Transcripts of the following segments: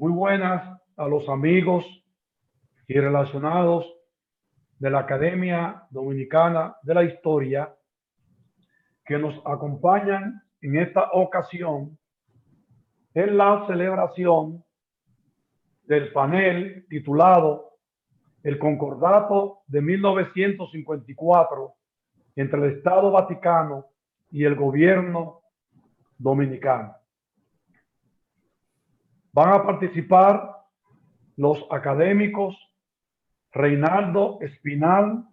Muy buenas a los amigos y relacionados de la Academia Dominicana de la Historia que nos acompañan en esta ocasión en la celebración del panel titulado El Concordato de 1954 entre el Estado Vaticano y el Gobierno Dominicano. Van a participar los académicos Reinaldo Espinal,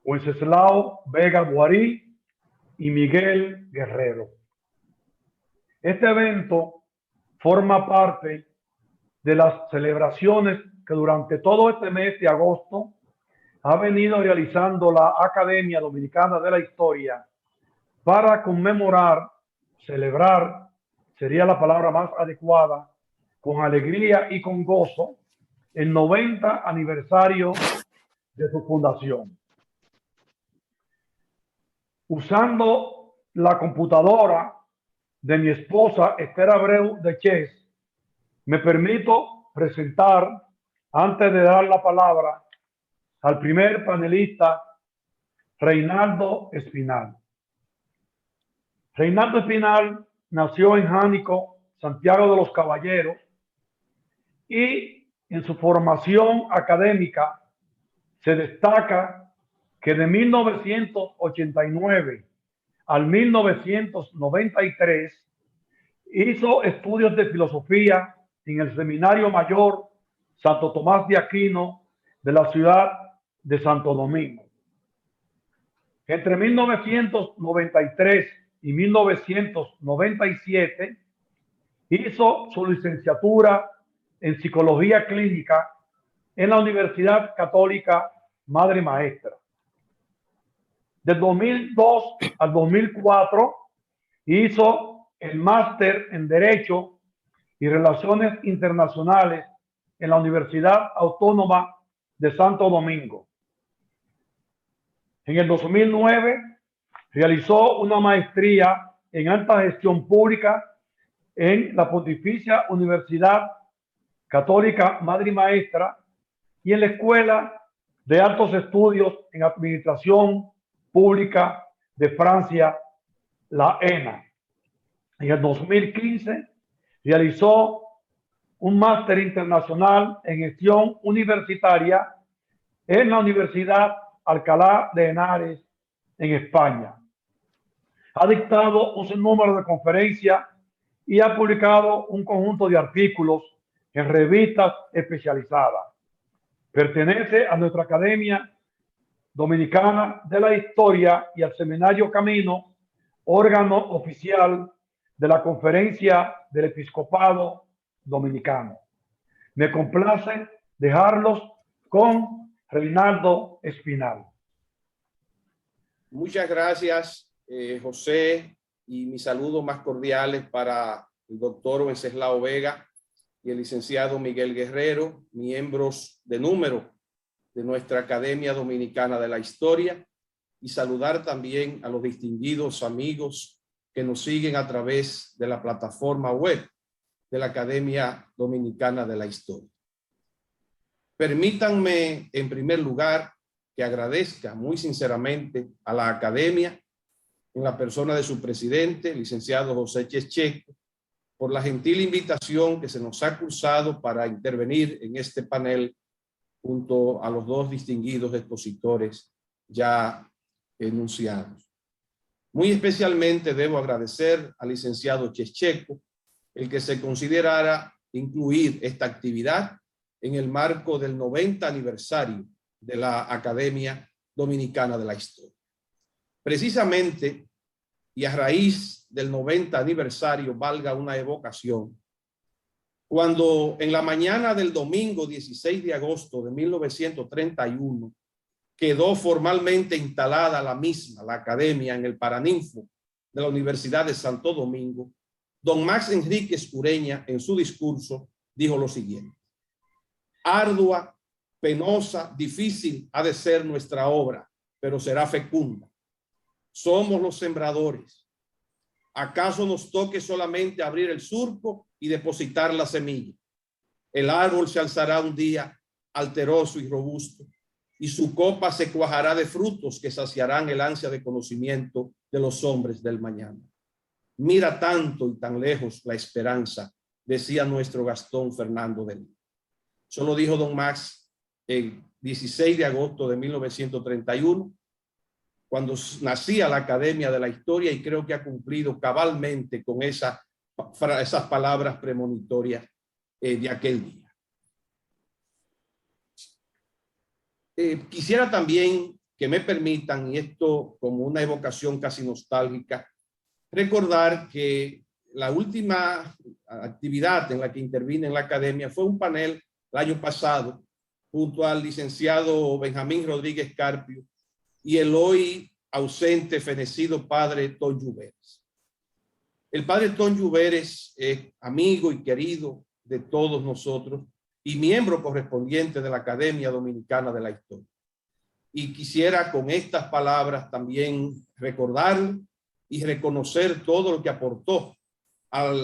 Wenceslao Vega Guarí y Miguel Guerrero. Este evento forma parte de las celebraciones que durante todo este mes de agosto ha venido realizando la Academia Dominicana de la Historia para conmemorar, celebrar, sería la palabra más adecuada, con alegría y con gozo, el 90 aniversario de su fundación. Usando la computadora de mi esposa Esther Abreu de Ches, me permito presentar, antes de dar la palabra, al primer panelista, Reinaldo Espinal. Reinaldo Espinal nació en Jánico, Santiago de los Caballeros, y en su formación académica se destaca que de 1989 al 1993 hizo estudios de filosofía en el Seminario Mayor Santo Tomás de Aquino de la ciudad de Santo Domingo. Entre 1993 y 1997 hizo su licenciatura en Psicología Clínica en la Universidad Católica Madre Maestra. Del 2002 al 2004 hizo el máster en Derecho y Relaciones Internacionales en la Universidad Autónoma de Santo Domingo. En el 2009 realizó una maestría en Alta Gestión Pública en la Pontificia Universidad Católica Madre Maestra y en la Escuela de Altos Estudios en Administración Pública de Francia, la ENA. En el 2015 realizó un máster internacional en gestión universitaria en la Universidad Alcalá de Henares, en España. Ha dictado un sinnúmero de conferencias y ha publicado un conjunto de artículos en revistas especializadas. Pertenece a nuestra Academia Dominicana de la Historia y al Seminario Camino, órgano oficial de la Conferencia del Episcopado Dominicano. Me complace dejarlos con Reinaldo Espinal. Muchas gracias, José, y mis saludos más cordiales para el doctor Wenceslao Vega y el licenciado Miguel Guerrero, miembros de número de nuestra Academia Dominicana de la Historia, y saludar también a los distinguidos amigos que nos siguen a través de la plataforma web de la Academia Dominicana de la Historia. Permítanme, en primer lugar, que agradezca muy sinceramente a la Academia, en la persona de su presidente, licenciado José Checheco, por la gentil invitación que se nos ha cursado para intervenir en este panel junto a los dos distinguidos expositores ya enunciados. Muy especialmente debo agradecer al licenciado Checheco el que se considerara incluir esta actividad en el marco del 90 aniversario de la Academia Dominicana de la Historia. Precisamente, y a raíz del 90 aniversario, valga una evocación, cuando en la mañana del domingo 16 de agosto de 1931 quedó formalmente instalada la misma, la Academia, en el Paraninfo de la Universidad de Santo Domingo, don Max Enríquez Ureña, en su discurso, dijo lo siguiente: ardua, penosa, difícil ha de ser nuestra obra, pero será fecunda. Somos los sembradores. ¿Acaso nos toque solamente abrir el surco y depositar la semilla. El árbol se alzará un día alteroso y robusto, y su copa se cuajará de frutos que saciarán el ansia de conocimiento de los hombres del mañana. Mira tanto y tan lejos la esperanza, decía nuestro Gastón Fernando de Lima. Eso lo dijo don Max el 16 de agosto de 1931, cuando nacía la Academia de la Historia, y creo que ha cumplido cabalmente con esas palabras premonitorias de aquel día. Quisiera también que me permitan, y esto como una evocación casi nostálgica, recordar que la última actividad en la que intervine en la Academia fue un panel el año pasado junto al licenciado Benjamín Rodríguez Carpio y el hoy ausente, fenecido padre Ton Lluveres. El padre Ton Lluveres es amigo y querido de todos nosotros y miembro correspondiente de la Academia Dominicana de la Historia. Y quisiera con estas palabras también recordarle y reconocer todo lo que aportó,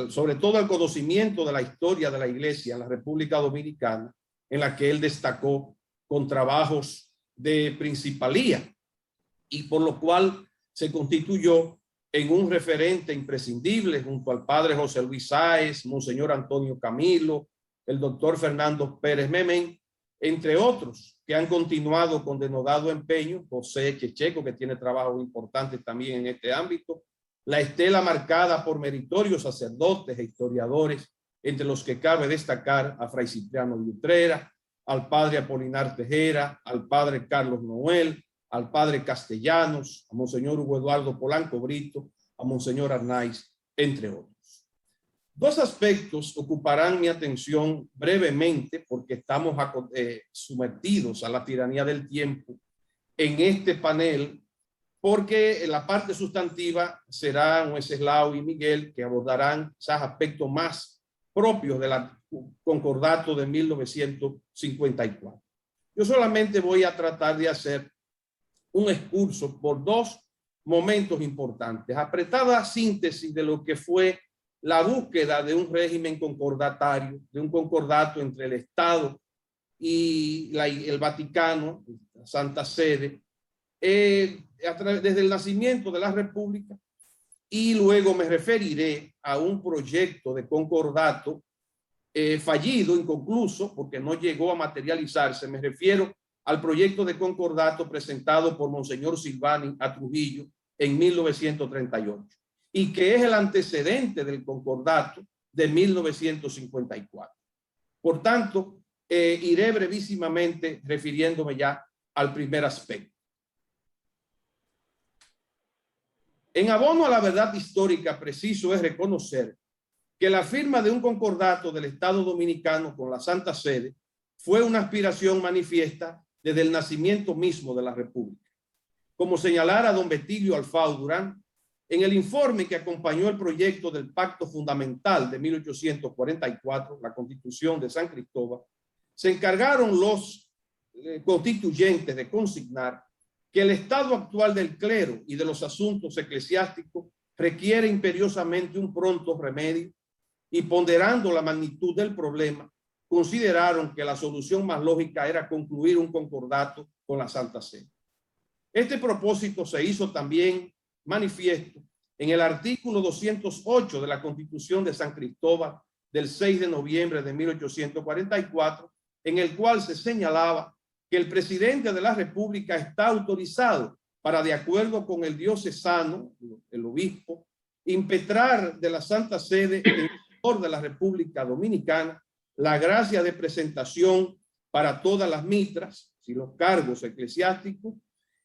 sobre todo al conocimiento de la historia de la Iglesia en la República Dominicana, en la que él destacó con trabajos de principalía y por lo cual se constituyó en un referente imprescindible junto al padre José Luis Sáez, Monseñor Antonio Camilo, el doctor Fernando Pérez Memén, entre otros que han continuado con denodado empeño, José Checheco, que tiene trabajos importantes también en este ámbito, la estela marcada por meritorios sacerdotes e historiadores, entre los que cabe destacar a Fray Cipriano de Utrera, al padre Apolinar Tejera, al padre Carlos Noel, al padre Castellanos, a Monseñor Hugo Eduardo Polanco Brito, a Monseñor Arnaiz, entre otros. Dos aspectos ocuparán mi atención brevemente porque estamos sometidos a la tiranía del tiempo en este panel, porque en la parte sustantiva serán Wenceslao y Miguel que abordarán esos aspectos más propios del concordato de 1954. Yo solamente voy a tratar de hacer un excurso por dos momentos importantes, apretada síntesis de lo que fue la búsqueda de un régimen concordatario, de un concordato entre el Estado y el Vaticano, la Santa Sede, desde el nacimiento de la República, y luego me referiré a un proyecto de concordato fallido, inconcluso, porque no llegó a materializarse. Me refiero al proyecto de concordato presentado por Monseñor Silvani a Trujillo en 1938 y que es el antecedente del concordato de 1954. Por tanto, iré brevísimamente refiriéndome ya al primer aspecto. En abono a la verdad histórica, preciso es reconocer que la firma de un concordato del Estado Dominicano con la Santa Sede fue una aspiración manifiesta desde el nacimiento mismo de la República. Como señalara don Betilio Alfao Durán, en el informe que acompañó el proyecto del Pacto Fundamental de 1844, la Constitución de San Cristóbal, se encargaron los constituyentes de consignar que el estado actual del clero y de los asuntos eclesiásticos requiere imperiosamente un pronto remedio y, ponderando la magnitud del problema, consideraron que la solución más lógica era concluir un concordato con la Santa Sede. Este propósito se hizo también manifiesto en el artículo 208 de la Constitución de San Cristóbal del 6 de noviembre de 1844, en el cual se señalaba que el presidente de la República está autorizado para, de acuerdo con el diocesano, el obispo, impetrar de la Santa Sede en favor de la República Dominicana la gracia de presentación para todas las mitras y los cargos eclesiásticos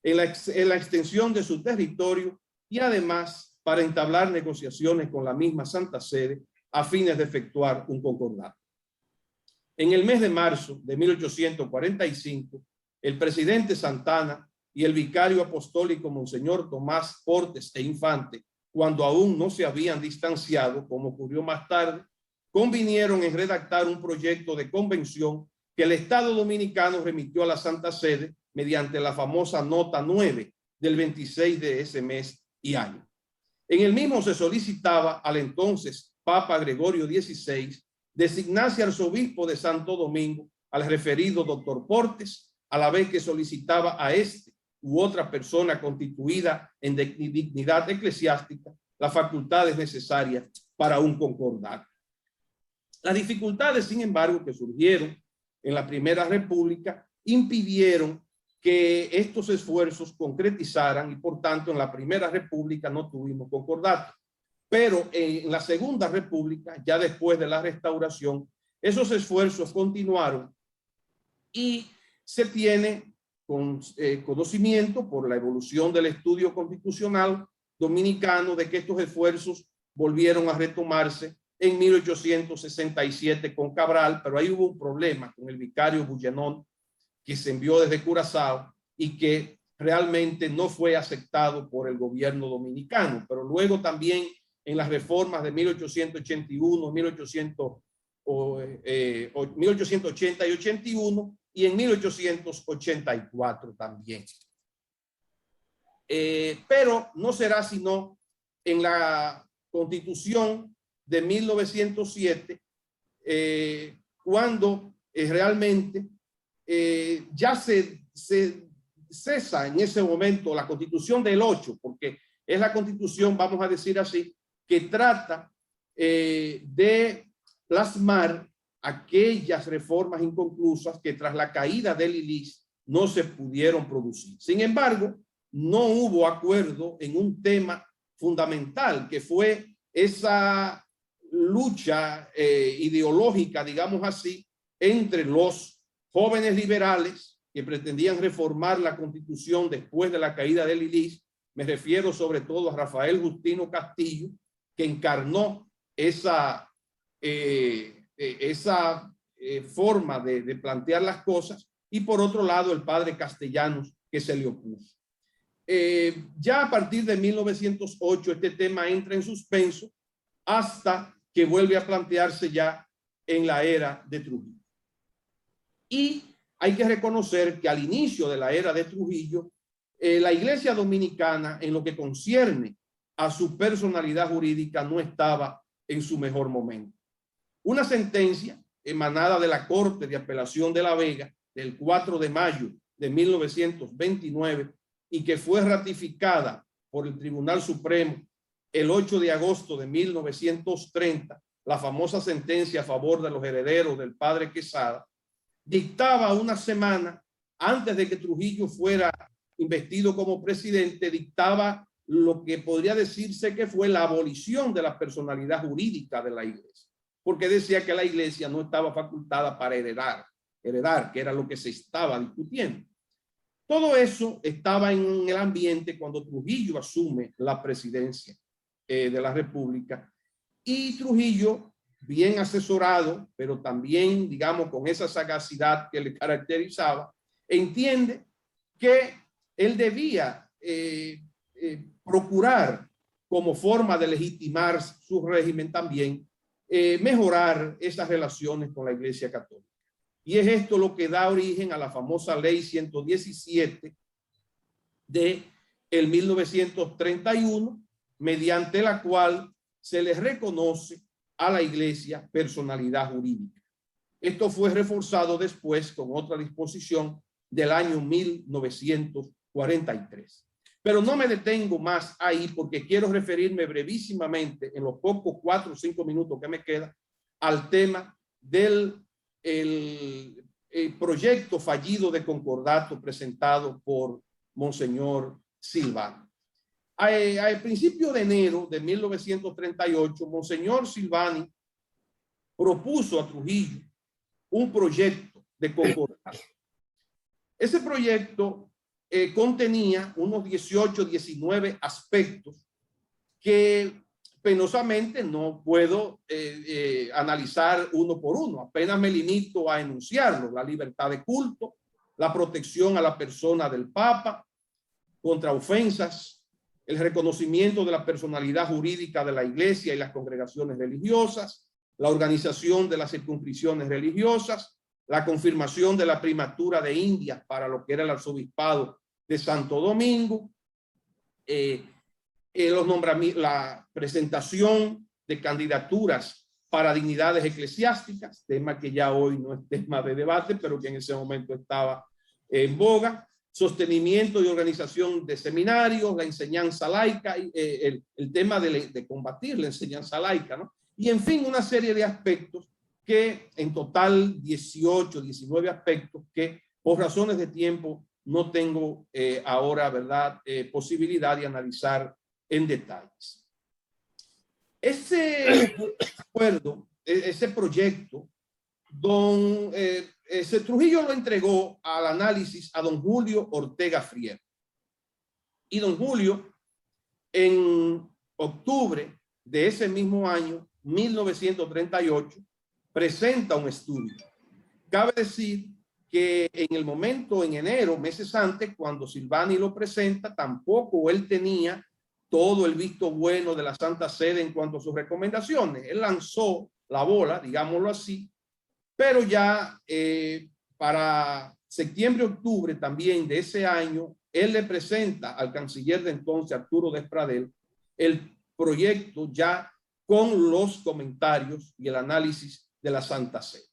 en la extensión de su territorio y además para entablar negociaciones con la misma Santa Sede a fines de efectuar un concordato. En el mes de marzo de 1845, el presidente Santana y el vicario apostólico Monseñor Tomás Portes e Infante, cuando aún no se habían distanciado, como ocurrió más tarde, convinieron en redactar un proyecto de convención que el Estado Dominicano remitió a la Santa Sede mediante la famosa Nota 9 del 26 de ese mes y año. En el mismo se solicitaba al entonces Papa Gregorio XVI, designase arzobispo de Santo Domingo al referido doctor Portes, a la vez que solicitaba a este u otra persona constituida en dignidad eclesiástica las facultades necesarias para un concordato. Las dificultades, sin embargo, que surgieron en la Primera República impidieron que estos esfuerzos concretizaran y, por tanto, en la Primera República no tuvimos concordato. Pero en la Segunda República, ya después de la Restauración, esos esfuerzos continuaron y se tiene conocimiento por la evolución del estudio constitucional dominicano de que estos esfuerzos volvieron a retomarse en 1867 con Cabral, pero ahí hubo un problema con el vicario Bullenón, que se envió desde Curazao y que realmente no fue aceptado por el gobierno dominicano. Pero luego también en las reformas de 1881, 1880 y 81 y en 1884 también. Pero no será sino en la Constitución de 1907 cuando realmente ya se cesa en ese momento la Constitución del 8, porque es la Constitución, vamos a decir así, que trata de plasmar aquellas reformas inconclusas que tras la caída del ILIS no se pudieron producir. Sin embargo, no hubo acuerdo en un tema fundamental, que fue esa lucha ideológica, digamos así, entre los jóvenes liberales que pretendían reformar la Constitución después de la caída del ILIS. Me refiero sobre todo a Rafael Justino Castillo, que encarnó esa forma de plantear las cosas, y por otro lado el padre Castellanos, que se le opuso. Ya a partir de 1908 este tema entra en suspenso hasta que vuelve a plantearse ya en la era de Trujillo. Y hay que reconocer que al inicio de la era de Trujillo, la Iglesia Dominicana, en lo que concierne a su personalidad jurídica, no estaba en su mejor momento. Una sentencia emanada de la Corte de Apelación de La Vega del 4 de mayo de 1929 y que fue ratificada por el Tribunal Supremo el 8 de agosto de 1930, la famosa sentencia a favor de los herederos del padre Quesada, dictaba una semana antes de que Trujillo fuera investido como presidente, dictaba lo que podría decirse que fue la abolición de la personalidad jurídica de la Iglesia, porque decía que la Iglesia no estaba facultada para heredar, que era lo que se estaba discutiendo. Todo eso estaba en el ambiente cuando Trujillo asume la presidencia de la República, y Trujillo, bien asesorado, pero también, digamos, con esa sagacidad que le caracterizaba, entiende que él debía procurar, como forma de legitimar su régimen también, mejorar esas relaciones con la Iglesia Católica. Y es esto lo que da origen a la famosa Ley 117 de el 1931, mediante la cual se le reconoce a la Iglesia personalidad jurídica. Esto fue reforzado después con otra disposición del año 1943. Pero no me detengo más ahí porque quiero referirme brevísimamente, en los pocos 4 o 5 minutos que me quedan, al tema del el proyecto fallido de concordato presentado por Monseñor Silvani. Al principio de enero de 1938, Monseñor Silvani propuso a Trujillo un proyecto de concordato. Ese proyecto contenía unos 18, 19 aspectos que penosamente no puedo analizar uno por uno. Apenas me limito a enunciarlos: la libertad de culto, la protección a la persona del Papa contra ofensas, el reconocimiento de la personalidad jurídica de la Iglesia y las congregaciones religiosas, la organización de las circunscripciones religiosas, la confirmación de la primatura de Indias para lo que era el arzobispado de Santo Domingo, los nombramientos, la presentación de candidaturas para dignidades eclesiásticas, tema que ya hoy no es tema de debate, pero que en ese momento estaba en boga, sostenimiento y organización de seminarios, la enseñanza laica, el tema de combatir la enseñanza laica, ¿no? Y en fin, una serie de aspectos que en total 18, 19 aspectos que por razones de tiempo no tengo ahora, ¿verdad?, posibilidad de analizar en detalles. Ese acuerdo, ese proyecto, Trujillo lo entregó al análisis a don Julio Ortega Frier. Y don Julio, en octubre de ese mismo año, 1938, presenta un estudio. Cabe decir que en el momento, en enero, meses antes, cuando Silvani lo presenta, tampoco él tenía todo el visto bueno de la Santa Sede en cuanto a sus recomendaciones. Él lanzó la bola, digámoslo así, pero ya para septiembre, octubre también de ese año, él le presenta al canciller de entonces, Arturo Despradel, el proyecto ya con los comentarios y el análisis de la Santa Sede.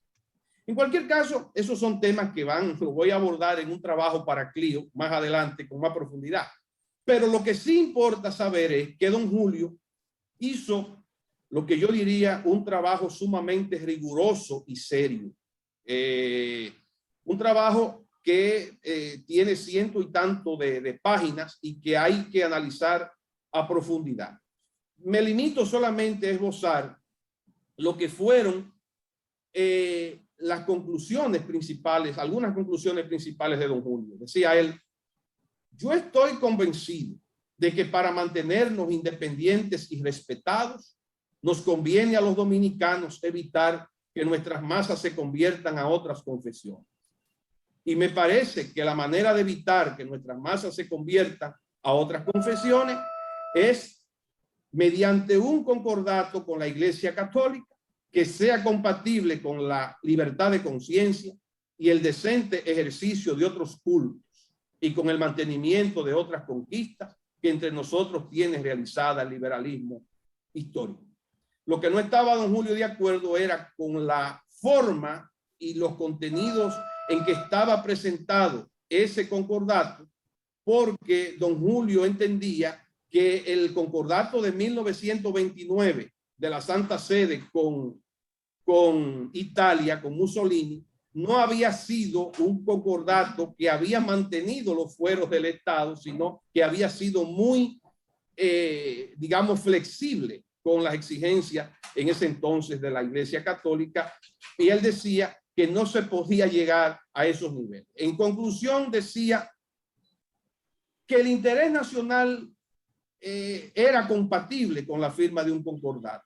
En cualquier caso, esos son temas que lo voy a abordar en un trabajo para Clio más adelante con más profundidad. Pero lo que sí importa saber es que don Julio hizo lo que yo diría un trabajo sumamente riguroso y serio. Un trabajo que tiene ciento y tanto de páginas y que hay que analizar a profundidad. Me limito solamente a esbozar lo que fueron las conclusiones principales, algunas conclusiones principales de don Julio. Decía él: yo estoy convencido de que para mantenernos independientes y respetados, nos conviene a los dominicanos evitar que nuestras masas se conviertan a otras confesiones. Y me parece que la manera de evitar que nuestras masas se conviertan a otras confesiones es mediante un concordato con la Iglesia Católica que sea compatible con la libertad de conciencia y el decente ejercicio de otros cultos y con el mantenimiento de otras conquistas que entre nosotros tiene realizada el liberalismo histórico. Lo que no estaba don Julio de acuerdo era con la forma y los contenidos en que estaba presentado ese concordato, porque don Julio entendía que el concordato de 1929 de la Santa Sede con Italia, con Mussolini, no había sido un concordato que había mantenido los fueros del Estado, sino que había sido muy, digamos, flexible con las exigencias en ese entonces de la Iglesia Católica, y él decía que no se podía llegar a esos niveles. En conclusión, decía que el interés nacional era compatible con la firma de un concordato,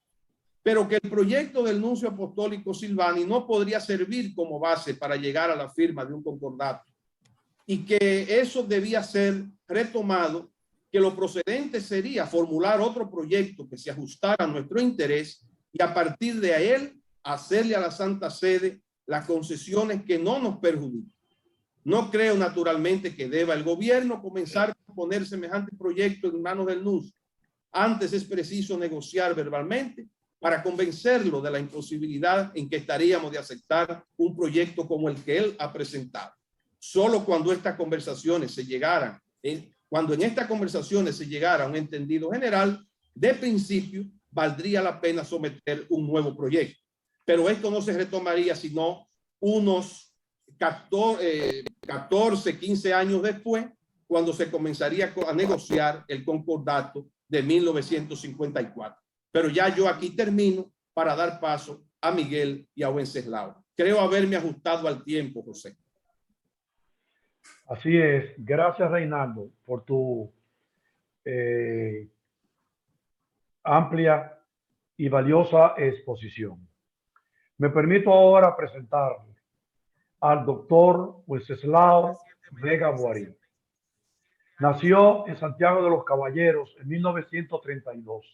pero que el proyecto del nuncio apostólico Silvani no podría servir como base para llegar a la firma de un concordato y que eso debía ser retomado, que lo procedente sería formular otro proyecto que se ajustara a nuestro interés y a partir de él hacerle a la Santa Sede las concesiones que no nos perjudiquen. No creo naturalmente que deba el gobierno comenzar a poner semejante proyecto en manos del nuncio. Antes es preciso negociar verbalmente para convencerlo de la imposibilidad en que estaríamos de aceptar un proyecto como el que él ha presentado. Solo cuando estas conversaciones se llegaran, cuando en estas conversaciones se llegara a un entendido general, de principio, valdría la pena someter un nuevo proyecto. Pero esto no se retomaría sino unos 14, 15 años después, cuando se comenzaría a negociar el concordato de 1954. Pero ya yo aquí termino para dar paso a Miguel y a Wenceslao. Creo haberme ajustado al tiempo, José. Así es. Gracias, Reinaldo, por tu amplia y valiosa exposición. Me permito ahora presentar al doctor Wenceslao Vega Boarín. Nació en Santiago de los Caballeros en 1932.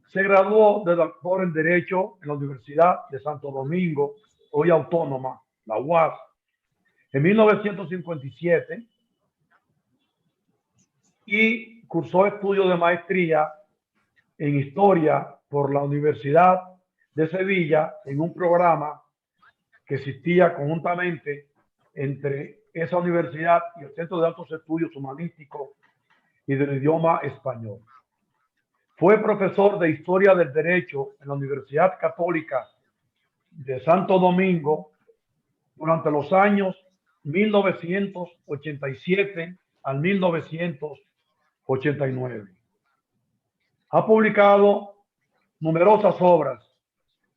Se graduó de doctor en Derecho en la Universidad de Santo Domingo, hoy autónoma, la UAS, en 1957 y cursó estudios de maestría en Historia por la Universidad de Sevilla en un programa que existía conjuntamente entre esa universidad y el Centro de Altos Estudios Humanísticos y del Idioma Español. Fue profesor de Historia del Derecho en la Universidad Católica de Santo Domingo durante los años 1987 al 1989. Ha publicado numerosas obras,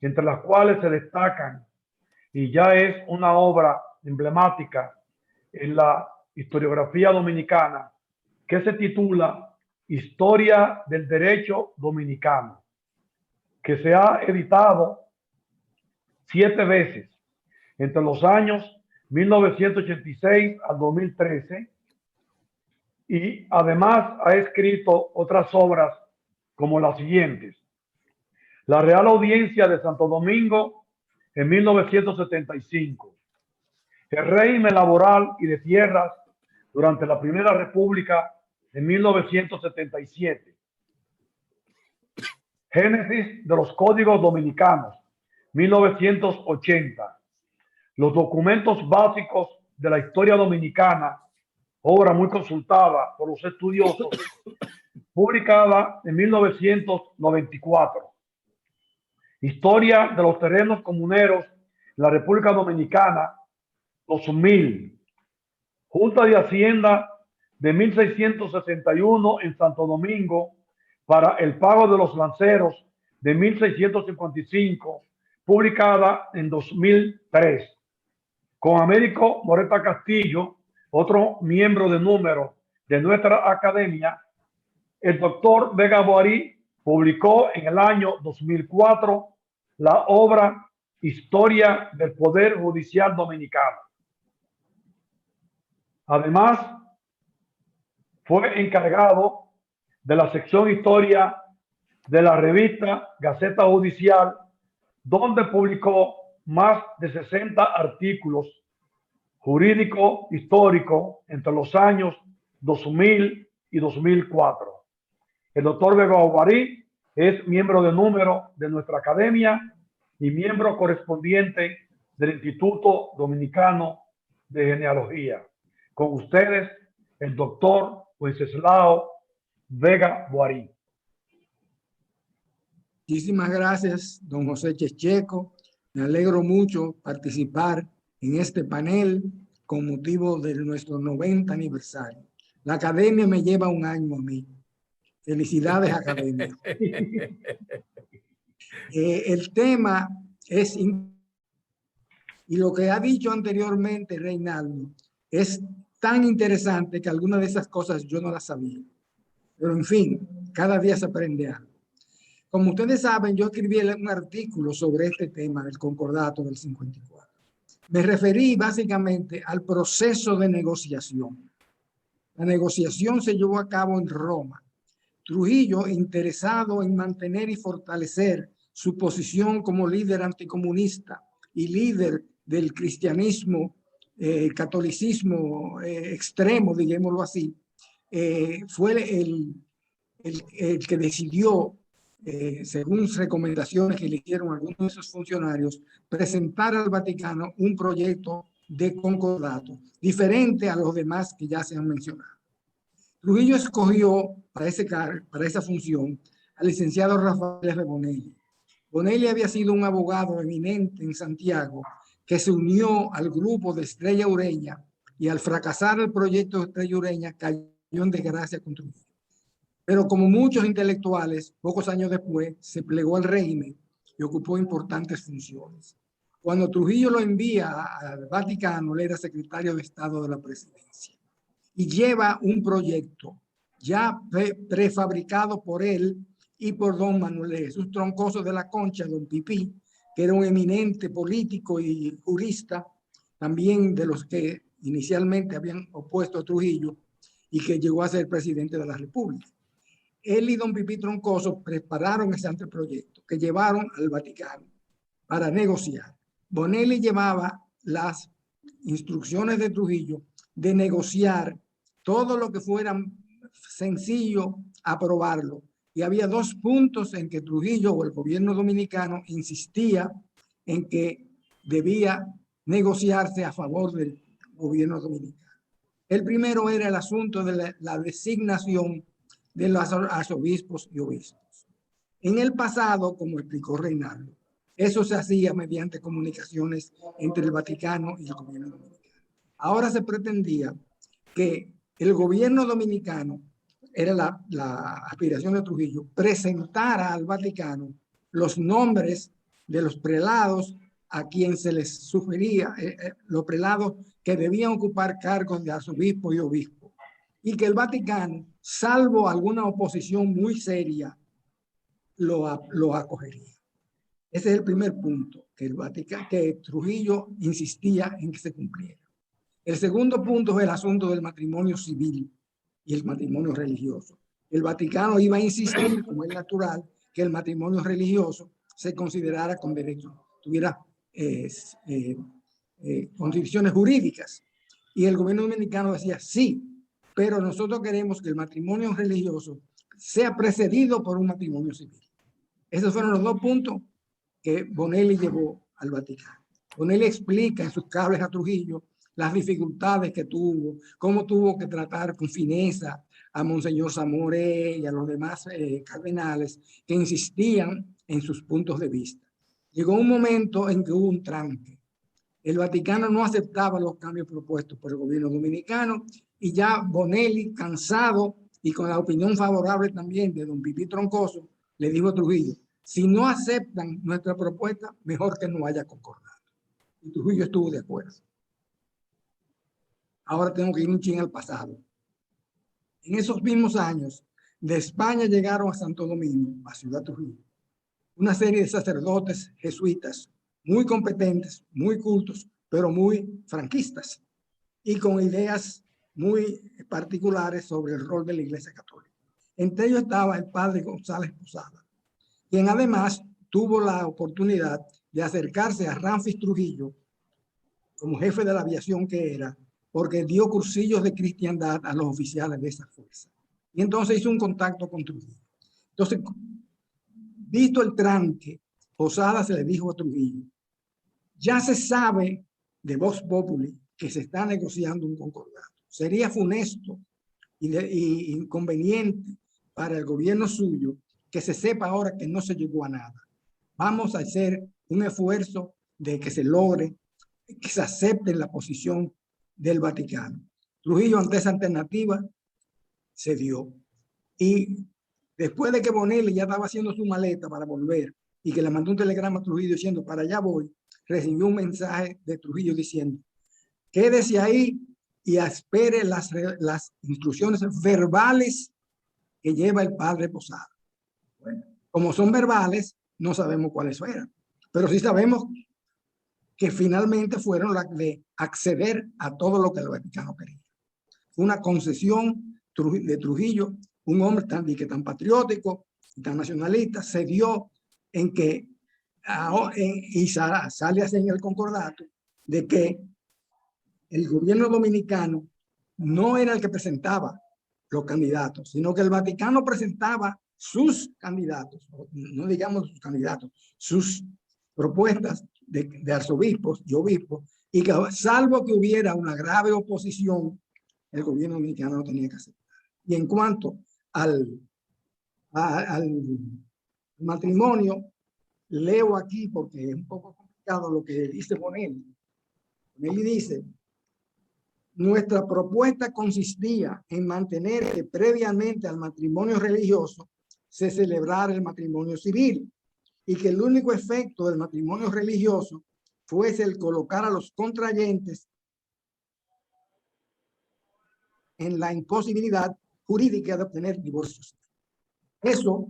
entre las cuales se destacan, y ya es una obra emblemática en la historiografía dominicana, que se titula Historia del Derecho Dominicano, que se ha editado 7 veces entre los años 1986 al 2013, y además ha escrito otras obras como las siguientes: La Real Audiencia de Santo Domingo en 1975, El régimen laboral y de tierras durante la Primera República en 1977, Génesis de los Códigos Dominicanos, 1980, Los documentos básicos de la historia dominicana, obra muy consultada por los estudiosos, publicada en 1994, Historia de los terrenos comuneros en la República Dominicana, 2000, Junta de Hacienda de 1661 en Santo Domingo para el pago de los lanceros de 1655, publicada en 2003, con Américo Moreta Castillo, otro miembro de número de nuestra academia. El doctor Vega Boarí publicó en el año 2004 la obra Historia del Poder Judicial Dominicano. Además, fue encargado de la sección Historia de la revista Gaceta Judicial, donde publicó más de 60 artículos jurídico histórico entre los años 2000 y 2004. El doctor Vega Boarí es miembro de número de nuestra academia y miembro correspondiente del Instituto Dominicano de Genealogía. Con ustedes, el doctor Wenceslao Vega Boarí. Muchísimas gracias, don José Checheco. Me alegro mucho participar en este panel con motivo de nuestro 90 aniversario. La academia me lleva un año a mí. Felicidades, academia. El tema es, y lo que ha dicho anteriormente Reinaldo, es tan interesante que algunas de esas cosas yo no las sabía. Pero en fin, cada día se aprende algo. Como ustedes saben, yo escribí un artículo sobre este tema del concordato del 54. Me referí básicamente al proceso de negociación. La negociación se llevó a cabo en Roma. Trujillo, interesado en mantener y fortalecer su posición como líder anticomunista y líder del cristianismo, catolicismo extremo, digámoslo así, fue el que decidió, según recomendaciones que le hicieron algunos de sus funcionarios, presentar al Vaticano un proyecto de concordato diferente a los demás que ya se han mencionado. Trujillo escogió para esa función al licenciado Rafael F. Bonelli. Bonelli había sido un abogado eminente en Santiago que se unió al grupo de Estrella Ureña y al fracasar el proyecto de Estrella Ureña cayó en desgracia con Trujillo. Pero como muchos intelectuales, pocos años después se plegó al régimen y ocupó importantes funciones. Cuando Trujillo lo envía al Vaticano, él era secretario de Estado de la Presidencia y lleva un proyecto ya prefabricado por él y por don Manuel Jesús Troncoso de la Concha, don Pipí, que era un eminente político y jurista, también de los que inicialmente habían opuesto a Trujillo y que llegó a ser presidente de la República. Él y don Pipí Troncoso prepararon ese anteproyecto que llevaron al Vaticano para negociar. Bonelli llevaba las instrucciones de Trujillo de negociar todo lo que fuera sencillo, aprobarlo, Y había dos puntos en que Trujillo o el gobierno dominicano insistía en que debía negociarse a favor del gobierno dominicano. El primero era el asunto de la designación de los arzobispos y obispos. En el pasado, como explicó Reinaldo, eso se hacía mediante comunicaciones entre el Vaticano y el gobierno dominicano. Ahora se pretendía que el gobierno dominicano, era la aspiración de Trujillo, presentara al Vaticano los nombres de los prelados a quien se les sugería, los prelados que debían ocupar cargos de arzobispo y obispo, y que el Vaticano, salvo alguna oposición muy seria, lo acogería. Ese es el primer punto que el Vaticano, que Trujillo insistía en que se cumpliera. El segundo punto es el asunto del matrimonio civil y el matrimonio religioso. El Vaticano iba a insistir, como es natural, que el matrimonio religioso se considerara con derecho, tuviera condiciones jurídicas. Y el gobierno dominicano decía sí, pero nosotros queremos que el matrimonio religioso sea precedido por un matrimonio civil. Esos fueron los dos puntos que Bonelli llevó al Vaticano. Bonelli explica en sus cables a Trujillo las dificultades que tuvo, cómo tuvo que tratar con fineza a Monseñor Zamoré y a los demás cardenales que insistían en sus puntos de vista. Llegó un momento en que hubo un tranque. El Vaticano no aceptaba los cambios propuestos por el gobierno dominicano y ya Bonelli, cansado y con la opinión favorable también de don Pipí Troncoso, le dijo a Trujillo: si no aceptan nuestra propuesta, mejor que no haya concordado. Y Trujillo estuvo de acuerdo. Ahora tengo que ir un chin al pasado. En esos mismos años, de España llegaron a Santo Domingo, a Ciudad Trujillo, una serie de sacerdotes jesuitas muy competentes, muy cultos, pero muy franquistas y con ideas muy particulares sobre el rol de la Iglesia Católica. Entre ellos estaba el padre González Posada, quien además tuvo la oportunidad de acercarse a Ramfis Trujillo como jefe de la aviación que era, porque dio cursillos de cristiandad a los oficiales de esa fuerza. Y entonces hizo un contacto con Trujillo. Entonces, visto el tranque, Posada se le dijo a Trujillo: ya se sabe de Vox Populi que se está negociando un concordato. Sería funesto y inconveniente para el gobierno suyo que se sepa ahora que no se llegó a nada. Vamos a hacer un esfuerzo de que se logre, que se acepte la posición del Vaticano. Trujillo, ante esa alternativa, cedió. Y después de que Bonelli ya estaba haciendo su maleta para volver y que le mandó un telegrama a Trujillo diciendo: para allá voy, recibió un mensaje de Trujillo diciendo: quédese ahí y espere las instrucciones verbales que lleva el padre Posada. Bueno, como son verbales, no sabemos cuáles eran, pero sí sabemos que finalmente fueron las de acceder a todo lo que el Vaticano quería. Una concesión de Trujillo, un hombre tan patriótico y tan nacionalista, se dio en que y sale así en el concordato de que el gobierno dominicano no era el que presentaba los candidatos, sino que el Vaticano presentaba sus candidatos, no digamos sus candidatos, sus propuestas de arzobispos y obispos, y que salvo que hubiera una grave oposición, el gobierno dominicano no tenía que aceptar. Y en cuanto al matrimonio, leo aquí porque es un poco complicado lo que dice Bonelli. Bonelli dice: nuestra propuesta consistía en mantener que previamente al matrimonio religioso se celebrara el matrimonio civil y que el único efecto del matrimonio religioso fuese el colocar a los contrayentes en la imposibilidad jurídica de obtener divorcios. Eso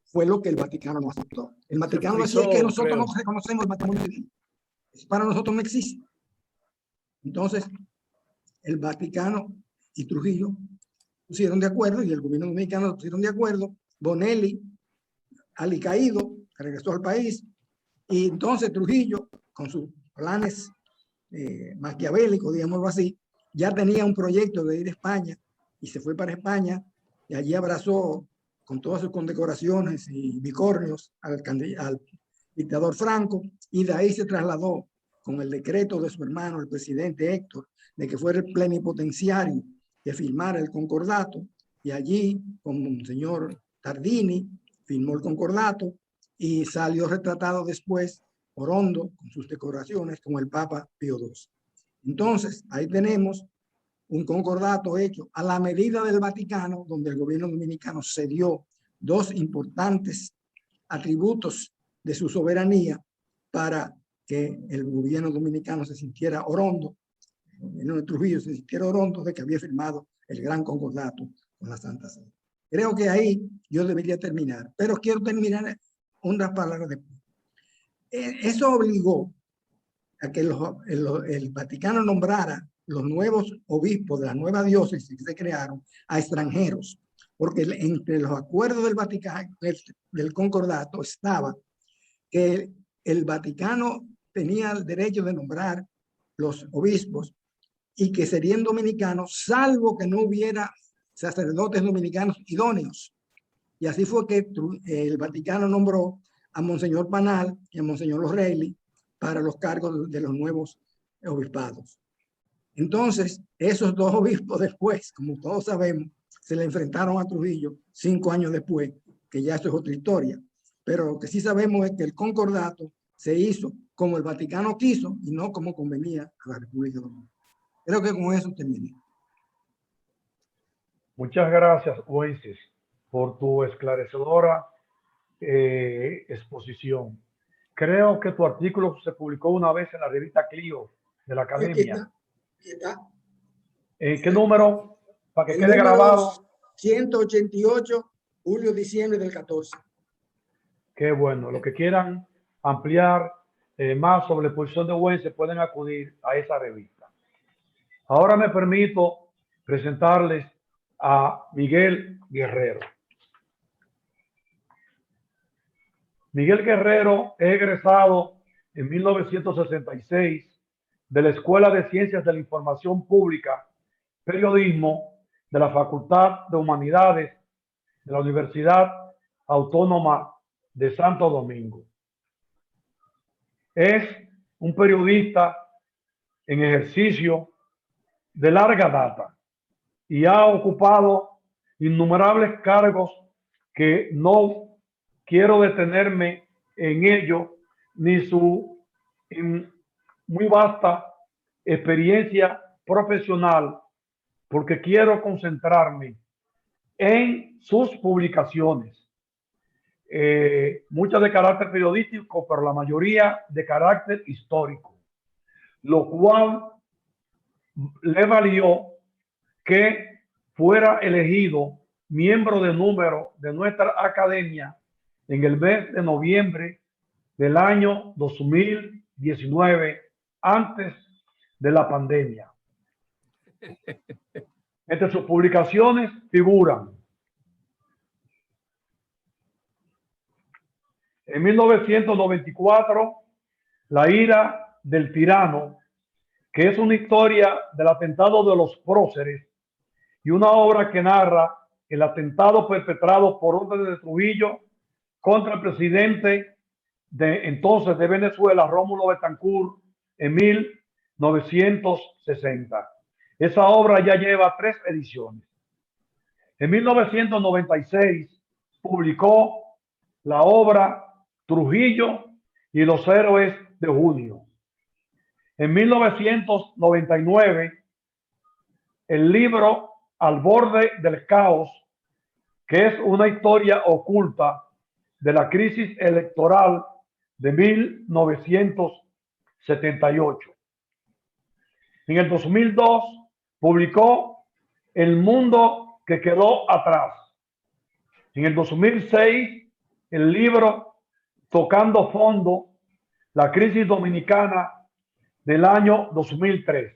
fue lo que el Vaticano no aceptó. El Vaticano decía que nosotros no reconocemos el matrimonio civil. Para nosotros no existe. Entonces, el Vaticano y Trujillo pusieron de acuerdo, y el gobierno dominicano pusieron de acuerdo. Bonelli, alicaído, regresó al país, y entonces Trujillo, con sus planes maquiavélicos, digámoslo así, ya tenía un proyecto de ir a España, y se fue para España, y allí abrazó con todas sus condecoraciones y bicornios al dictador Franco, y de ahí se trasladó con el decreto de su hermano, el presidente Héctor, de que fuera el plenipotenciario que firmara el concordato, y allí con Monseñor Tardini firmó el concordato y salió retratado después Orondo con sus decoraciones como el Papa Pío II. Entonces, ahí tenemos un concordato hecho a la medida del Vaticano, donde el gobierno dominicano cedió dos importantes atributos de su soberanía para que el gobierno dominicano se sintiera orondo, el gobierno de Trujillo se sintiera orondo de que había firmado el gran concordato con la Santa Sede. Creo que ahí yo debería terminar, pero quiero terminar unas palabras después. Eso obligó a que el Vaticano nombrara los nuevos obispos de la nueva diócesis que se crearon a extranjeros, porque entre los acuerdos del Vaticano, del concordato, estaba que el Vaticano tenía el derecho de nombrar los obispos y que serían dominicanos, salvo que no hubiera sacerdotes dominicanos idóneos. Y así fue que el Vaticano nombró a Monseñor Panal y a Monseñor O'Reilly para los cargos de los nuevos obispados. Entonces, esos dos obispos después, como todos sabemos, se le enfrentaron a Trujillo 5 años después, que ya esto es otra historia. Pero lo que sí sabemos es que el concordato se hizo como el Vaticano quiso y no como convenía a la República Dominicana. Creo que con eso terminé. Muchas gracias, Wences, por tu esclarecedora exposición. Creo que tu artículo se publicó una vez en la revista Clio de la Academia. Aquí está. ¿Qué número? Para que El quede grabado. 188, julio-diciembre del 14. Qué bueno. Los que quieran ampliar más sobre la exposición de Wences pueden acudir a esa revista. Ahora me permito presentarles a Miguel Guerrero. Miguel Guerrero es egresado en 1966 de la Escuela de Ciencias de la Información Pública, Periodismo de la Facultad de Humanidades de la Universidad Autónoma de Santo Domingo. Es un periodista en ejercicio de larga data y ha ocupado innumerables cargos que no quiero detenerme en ello, ni su muy vasta experiencia profesional, porque quiero concentrarme en sus publicaciones, muchas de carácter periodístico, pero la mayoría de carácter histórico, lo cual le valió que fuera elegido miembro de número de nuestra academia en el mes de noviembre del año 2019, antes de la pandemia. Entre sus publicaciones figuran: en 1994, La ira del tirano, que es una historia del atentado de los próceres y una obra que narra el atentado perpetrado por orden de Trujillo contra el presidente de entonces de Venezuela, Rómulo Betancourt, en 1960. Esa obra ya lleva 3 ediciones. En 1996 publicó la obra Trujillo y los héroes de junio. En 1999, el libro Al borde del caos, que es una historia oculta de la crisis electoral de 1978. En el 2002 publicó El mundo que quedó atrás. En el 2006, el libro Tocando fondo, la crisis dominicana del año 2003.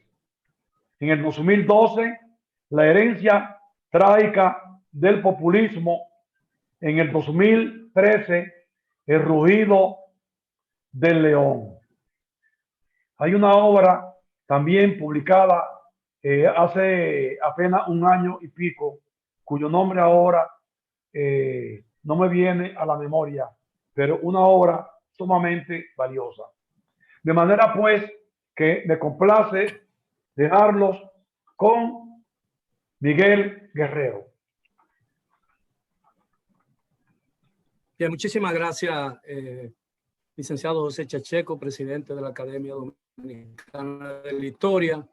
En el 2012, la herencia trágica del populismo. En el 2013, el rugido del león. Hay una obra también publicada hace apenas un año y pico, cuyo nombre ahora no me viene a la memoria, pero una obra sumamente valiosa. De manera pues que me complace dejarlos con Miguel Guerrero. Bien, muchísimas gracias, licenciado José Checheco, presidente de la Academia Dominicana de la Historia.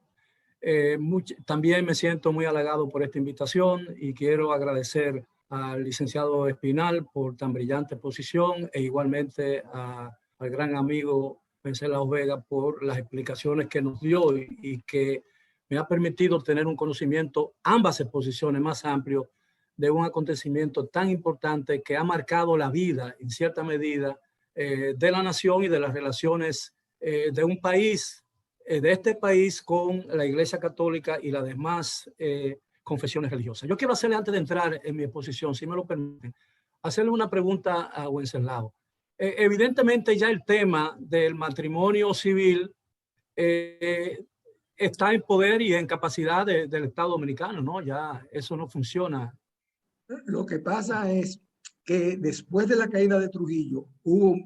También me siento muy halagado por esta invitación y quiero agradecer al licenciado Espinal por tan brillante exposición e igualmente al gran amigo Wenceslao Vega por las explicaciones que nos dio y que me ha permitido tener un conocimiento, ambas exposiciones más amplio, de un acontecimiento tan importante que ha marcado la vida, en cierta medida, de la nación y de las relaciones de un país, de este país con la Iglesia Católica y las demás confesiones religiosas. Yo quiero hacerle, antes de entrar en mi exposición, si me lo permiten, hacerle una pregunta a Wenceslao. Evidentemente ya el tema del matrimonio civil está en poder y en capacidad del Estado Dominicano, ¿no? Ya eso no funciona. Lo que pasa es que después de la caída de Trujillo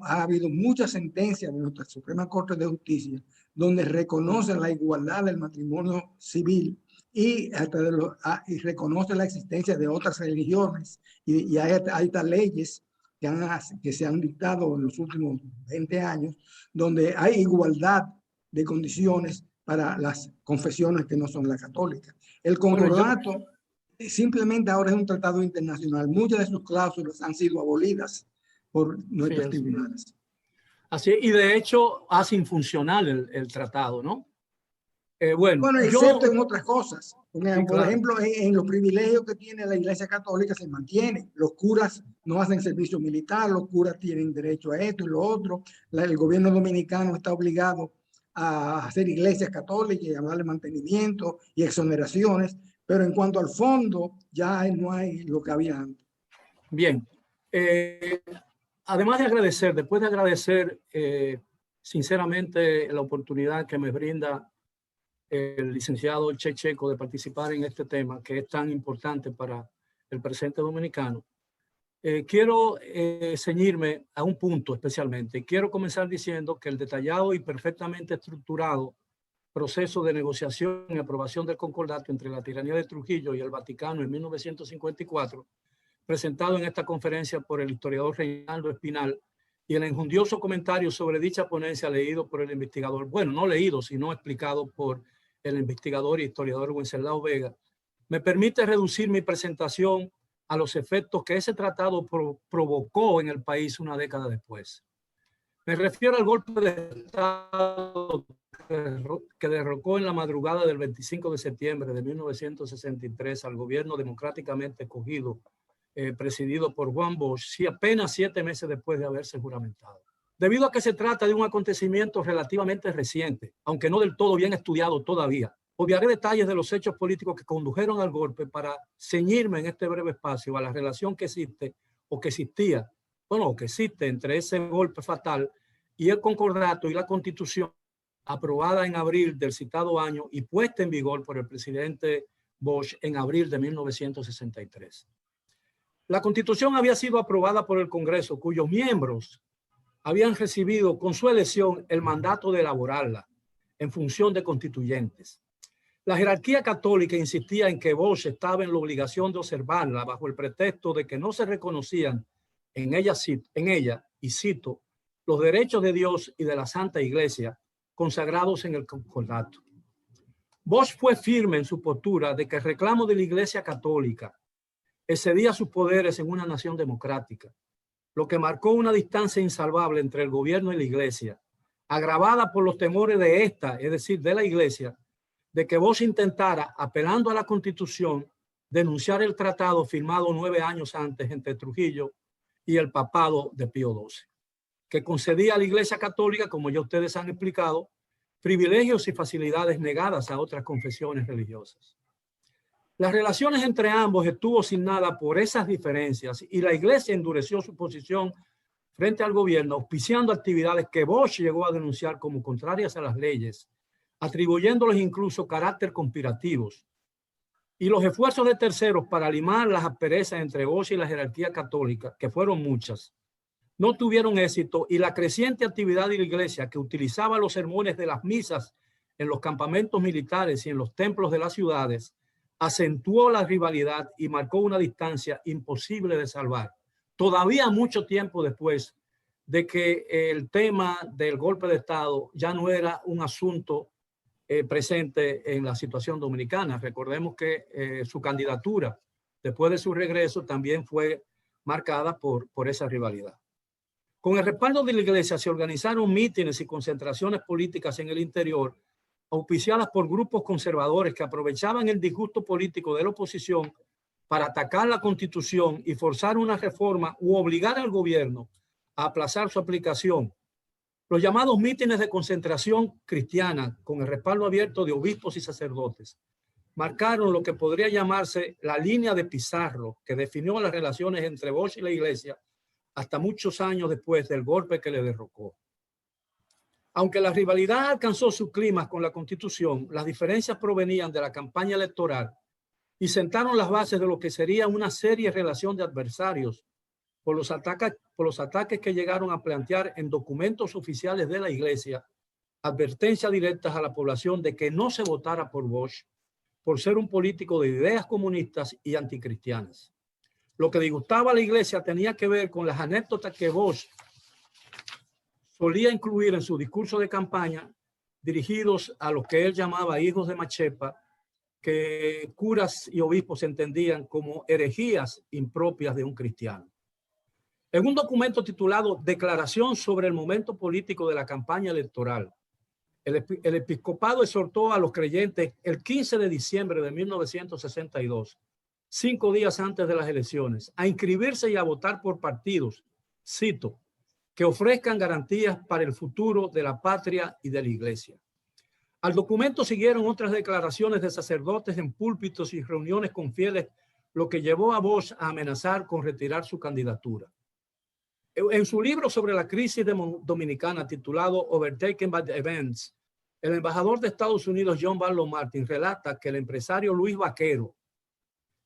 ha habido muchas sentencias de nuestra Suprema Corte de Justicia donde reconocen la igualdad del matrimonio civil y reconoce la existencia de otras religiones y hay estas leyes que se han dictado en los últimos 20 años donde hay igualdad de condiciones para las confesiones que no son la católica. El concordato simplemente ahora es un tratado internacional. Muchas de sus cláusulas han sido abolidas por nuestros tribunales. Así, y de hecho hace infuncional el tratado, ¿no? Bueno, excepto en otras cosas. Sí, por ejemplo, en los privilegios que tiene la Iglesia Católica se mantienen. Los curas no hacen servicio militar, los curas tienen derecho a esto y lo otro. El gobierno dominicano está obligado a hacer iglesias católicas y a darle mantenimiento y exoneraciones, pero en cuanto al fondo ya no hay lo que había antes. Bien. Además de agradecer, después de agradecer sinceramente la oportunidad que me brinda el licenciado Checheco de participar en este tema que es tan importante para el presente dominicano, quiero ceñirme a un punto especialmente. Quiero comenzar diciendo que el detallado y perfectamente estructurado proceso de negociación y aprobación del concordato entre la tiranía de Trujillo y el Vaticano en 1954, presentado en esta conferencia por el historiador Reinaldo Espinal, y el enjundioso comentario sobre dicha ponencia leído por el investigador, bueno, no leído, sino explicado por el investigador y historiador Wenceslao Vega, me permite reducir mi presentación a los efectos que ese tratado provocó en el país una década después. Me refiero al golpe de Estado que derrocó en la madrugada del 25 de septiembre de 1963 al gobierno democráticamente escogido, presidido por Juan Bosch, apenas 7 meses después de haberse juramentado. Debido a que se trata de un acontecimiento relativamente reciente, aunque no del todo bien estudiado todavía, obviaré detalles de los hechos políticos que condujeron al golpe para ceñirme en este breve espacio a la relación que existe o que existía, bueno, o que existe entre ese golpe fatal y el concordato y la Constitución aprobada en abril del citado año y puesta en vigor por el presidente Bosch en abril de 1963. La Constitución había sido aprobada por el Congreso, cuyos miembros habían recibido con su elección el mandato de elaborarla en función de constituyentes. La jerarquía católica insistía en que Bosch estaba en la obligación de observarla bajo el pretexto de que no se reconocían en ella, y cito, los derechos de Dios y de la Santa Iglesia consagrados en el concordato. Bosch fue firme en su postura de que el reclamo de la Iglesia Católica excedía sus poderes en una nación democrática, lo que marcó una distancia insalvable entre el gobierno y la Iglesia, agravada por los temores de esta, es decir, de la Iglesia, de que Bosch intentara, apelando a la Constitución, denunciar el tratado firmado 9 años antes entre Trujillo y el papado de Pío XII, que concedía a la Iglesia Católica, como ya ustedes han explicado, privilegios y facilidades negadas a otras confesiones religiosas. Las relaciones entre ambos estuvo signadas por esas diferencias y la Iglesia endureció su posición frente al gobierno, auspiciando actividades que Bosch llegó a denunciar como contrarias a las leyes, atribuyéndoles incluso carácter conspirativos, Y los esfuerzos de terceros para limar las asperezas entre Bosch y la jerarquía católica, que fueron muchas, no tuvieron éxito, y la creciente actividad de la iglesia, que utilizaba los sermones de las misas en los campamentos militares y en los templos de las ciudades, acentuó la rivalidad y marcó una distancia imposible de salvar. Todavía mucho tiempo después de que el tema del golpe de Estado ya no era un asunto presente en la situación dominicana. Recordemos que su candidatura, después de su regreso, también fue marcada por esa rivalidad. Con el respaldo de la iglesia se organizaron mítines y concentraciones políticas en el interior, auspiciadas por grupos conservadores que aprovechaban el disgusto político de la oposición para atacar la Constitución y forzar una reforma u obligar al gobierno a aplazar su aplicación. Los llamados mítines de concentración cristiana, con el respaldo abierto de obispos y sacerdotes, marcaron lo que podría llamarse la línea de Pizarro, que definió las relaciones entre Bosch y la iglesia hasta muchos años después del golpe que le derrocó. Aunque la rivalidad alcanzó su clímax con la Constitución, las diferencias provenían de la campaña electoral y sentaron las bases de lo que sería una seria relación de adversarios por los ataques que llegaron a plantear en documentos oficiales de la iglesia advertencias directas a la población de que no se votara por Bosch por ser un político de ideas comunistas y anticristianas. Lo que disgustaba a la iglesia tenía que ver con las anécdotas que Bosch solía incluir en su discurso de campaña, dirigidos a los que él llamaba hijos de Machepa, que curas y obispos entendían como herejías impropias de un cristiano. En un documento titulado Declaración sobre el momento político de la campaña electoral, el episcopado exhortó a los creyentes el 15 de diciembre de 1962, 5 días antes de las elecciones, a inscribirse y a votar por partidos, cito, que ofrezcan garantías para el futuro de la patria y de la iglesia. Al documento siguieron otras declaraciones de sacerdotes en púlpitos y reuniones con fieles, lo que llevó a Bosch a amenazar con retirar su candidatura. En su libro sobre la crisis dominicana titulado Overtaken by the Events, el embajador de Estados Unidos John Barlow Martin relata que el empresario Luis Vaquero,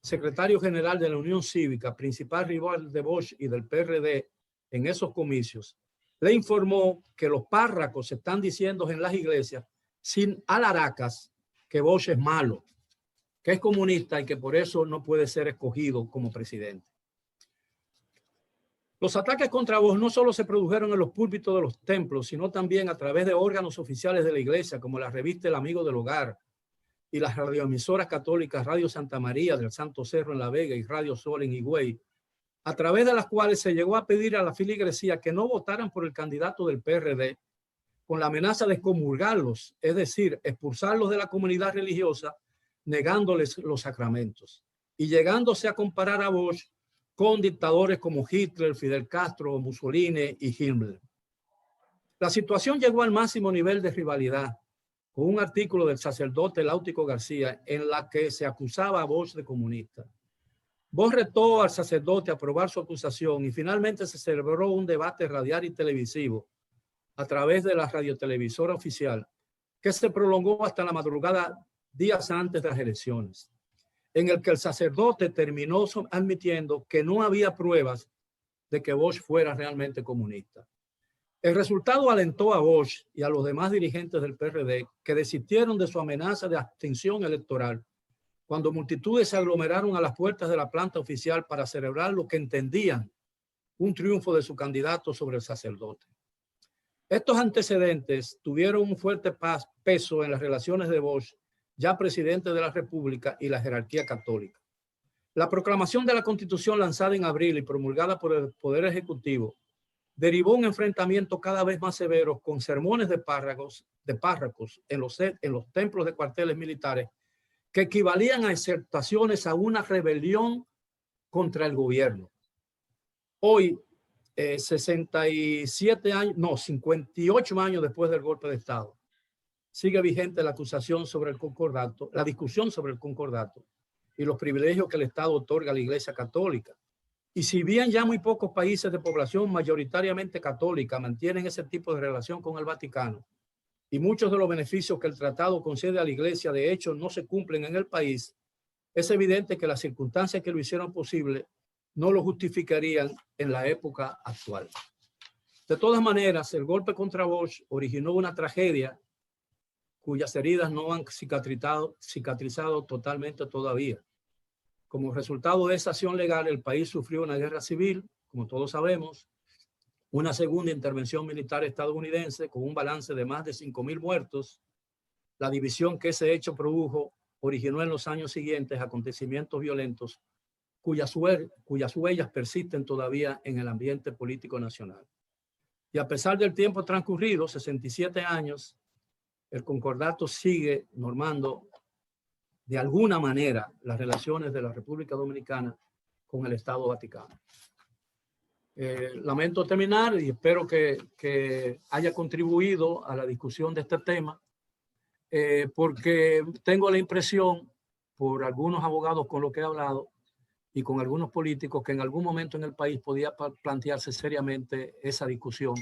secretario general de la Unión Cívica, principal rival de Bosch y del PRD en esos comicios, le informó que los párrocos están diciendo en las iglesias sin alaracas que Bosch es malo, que es comunista y que por eso no puede ser escogido como presidente. Los ataques contra Bosch no solo se produjeron en los púlpitos de los templos, sino también a través de órganos oficiales de la iglesia, como la revista El Amigo del Hogar y las radioemisoras católicas Radio Santa María del Santo Cerro en La Vega y Radio Sol en Higüey, a través de las cuales se llegó a pedir a la feligresía que no votaran por el candidato del PRD, con la amenaza de excomulgarlos, es decir, expulsarlos de la comunidad religiosa, negándoles los sacramentos, y llegándose a comparar a Bosch con dictadores como Hitler, Fidel Castro, Mussolini y Himmler. La situación llegó al máximo nivel de rivalidad, con un artículo del sacerdote Láutico García en la que se acusaba a Bosch de comunista. Bosch retó al sacerdote a probar su acusación y finalmente se celebró un debate radial y televisivo a través de la radiotelevisora oficial que se prolongó hasta la madrugada días antes de las elecciones, en el que el sacerdote terminó admitiendo que no había pruebas de que Bosch fuera realmente comunista. El resultado alentó a Bosch y a los demás dirigentes del PRD que desistieron de su amenaza de abstención electoral cuando multitudes se aglomeraron a las puertas de la planta oficial para celebrar lo que entendían un triunfo de su candidato sobre el sacerdote. Estos antecedentes tuvieron un fuerte peso en las relaciones de Bosch, ya presidente de la República, y la jerarquía católica. La proclamación de la Constitución lanzada en abril y promulgada por el Poder Ejecutivo derivó un enfrentamiento cada vez más severo con sermones de párrocos en los templos de cuarteles militares que equivalían a exhortaciones a una rebelión contra el gobierno. Hoy, 58 años después del golpe de Estado, sigue vigente la acusación sobre el concordato, la discusión sobre el concordato y los privilegios que el Estado otorga a la Iglesia Católica. Y si bien ya muy pocos países de población mayoritariamente católica mantienen ese tipo de relación con el Vaticano, y muchos de los beneficios que el tratado concede a la Iglesia de hecho no se cumplen en el país, es evidente que las circunstancias que lo hicieron posible no lo justificarían en la época actual. De todas maneras, el golpe contra Bosch originó una tragedia cuyas heridas no han cicatrizado totalmente todavía. Como resultado de esa acción legal, el país sufrió una guerra civil, como todos sabemos, una segunda intervención militar estadounidense con un balance de más de 5.000 muertos. La división que ese hecho produjo originó en los años siguientes acontecimientos violentos cuyas huellas persisten todavía en el ambiente político nacional. Y a pesar del tiempo transcurrido, 67 años, el concordato sigue normando de alguna manera las relaciones de la República Dominicana con el Estado Vaticano. Lamento terminar y espero que haya contribuido a la discusión de este tema, porque tengo la impresión, por algunos abogados con los que he hablado y con algunos políticos, que en algún momento en el país podía plantearse seriamente esa discusión,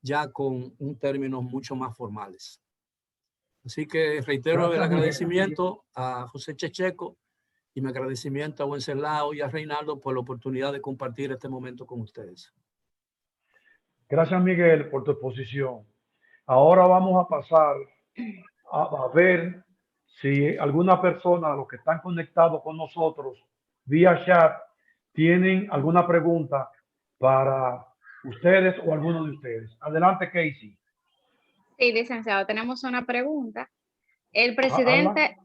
ya con un términos mucho más formales. Así que reitero el agradecimiento a José Checheco y mi agradecimiento a Wenceslao y a Reinaldo por la oportunidad de compartir este momento con ustedes. Gracias, Miguel, por tu exposición. Ahora vamos a pasar a ver si alguna persona, los que están conectados con nosotros vía chat, tienen alguna pregunta para ustedes o alguno de ustedes. Adelante, Casey. Sí, licenciado, tenemos una pregunta. El presidente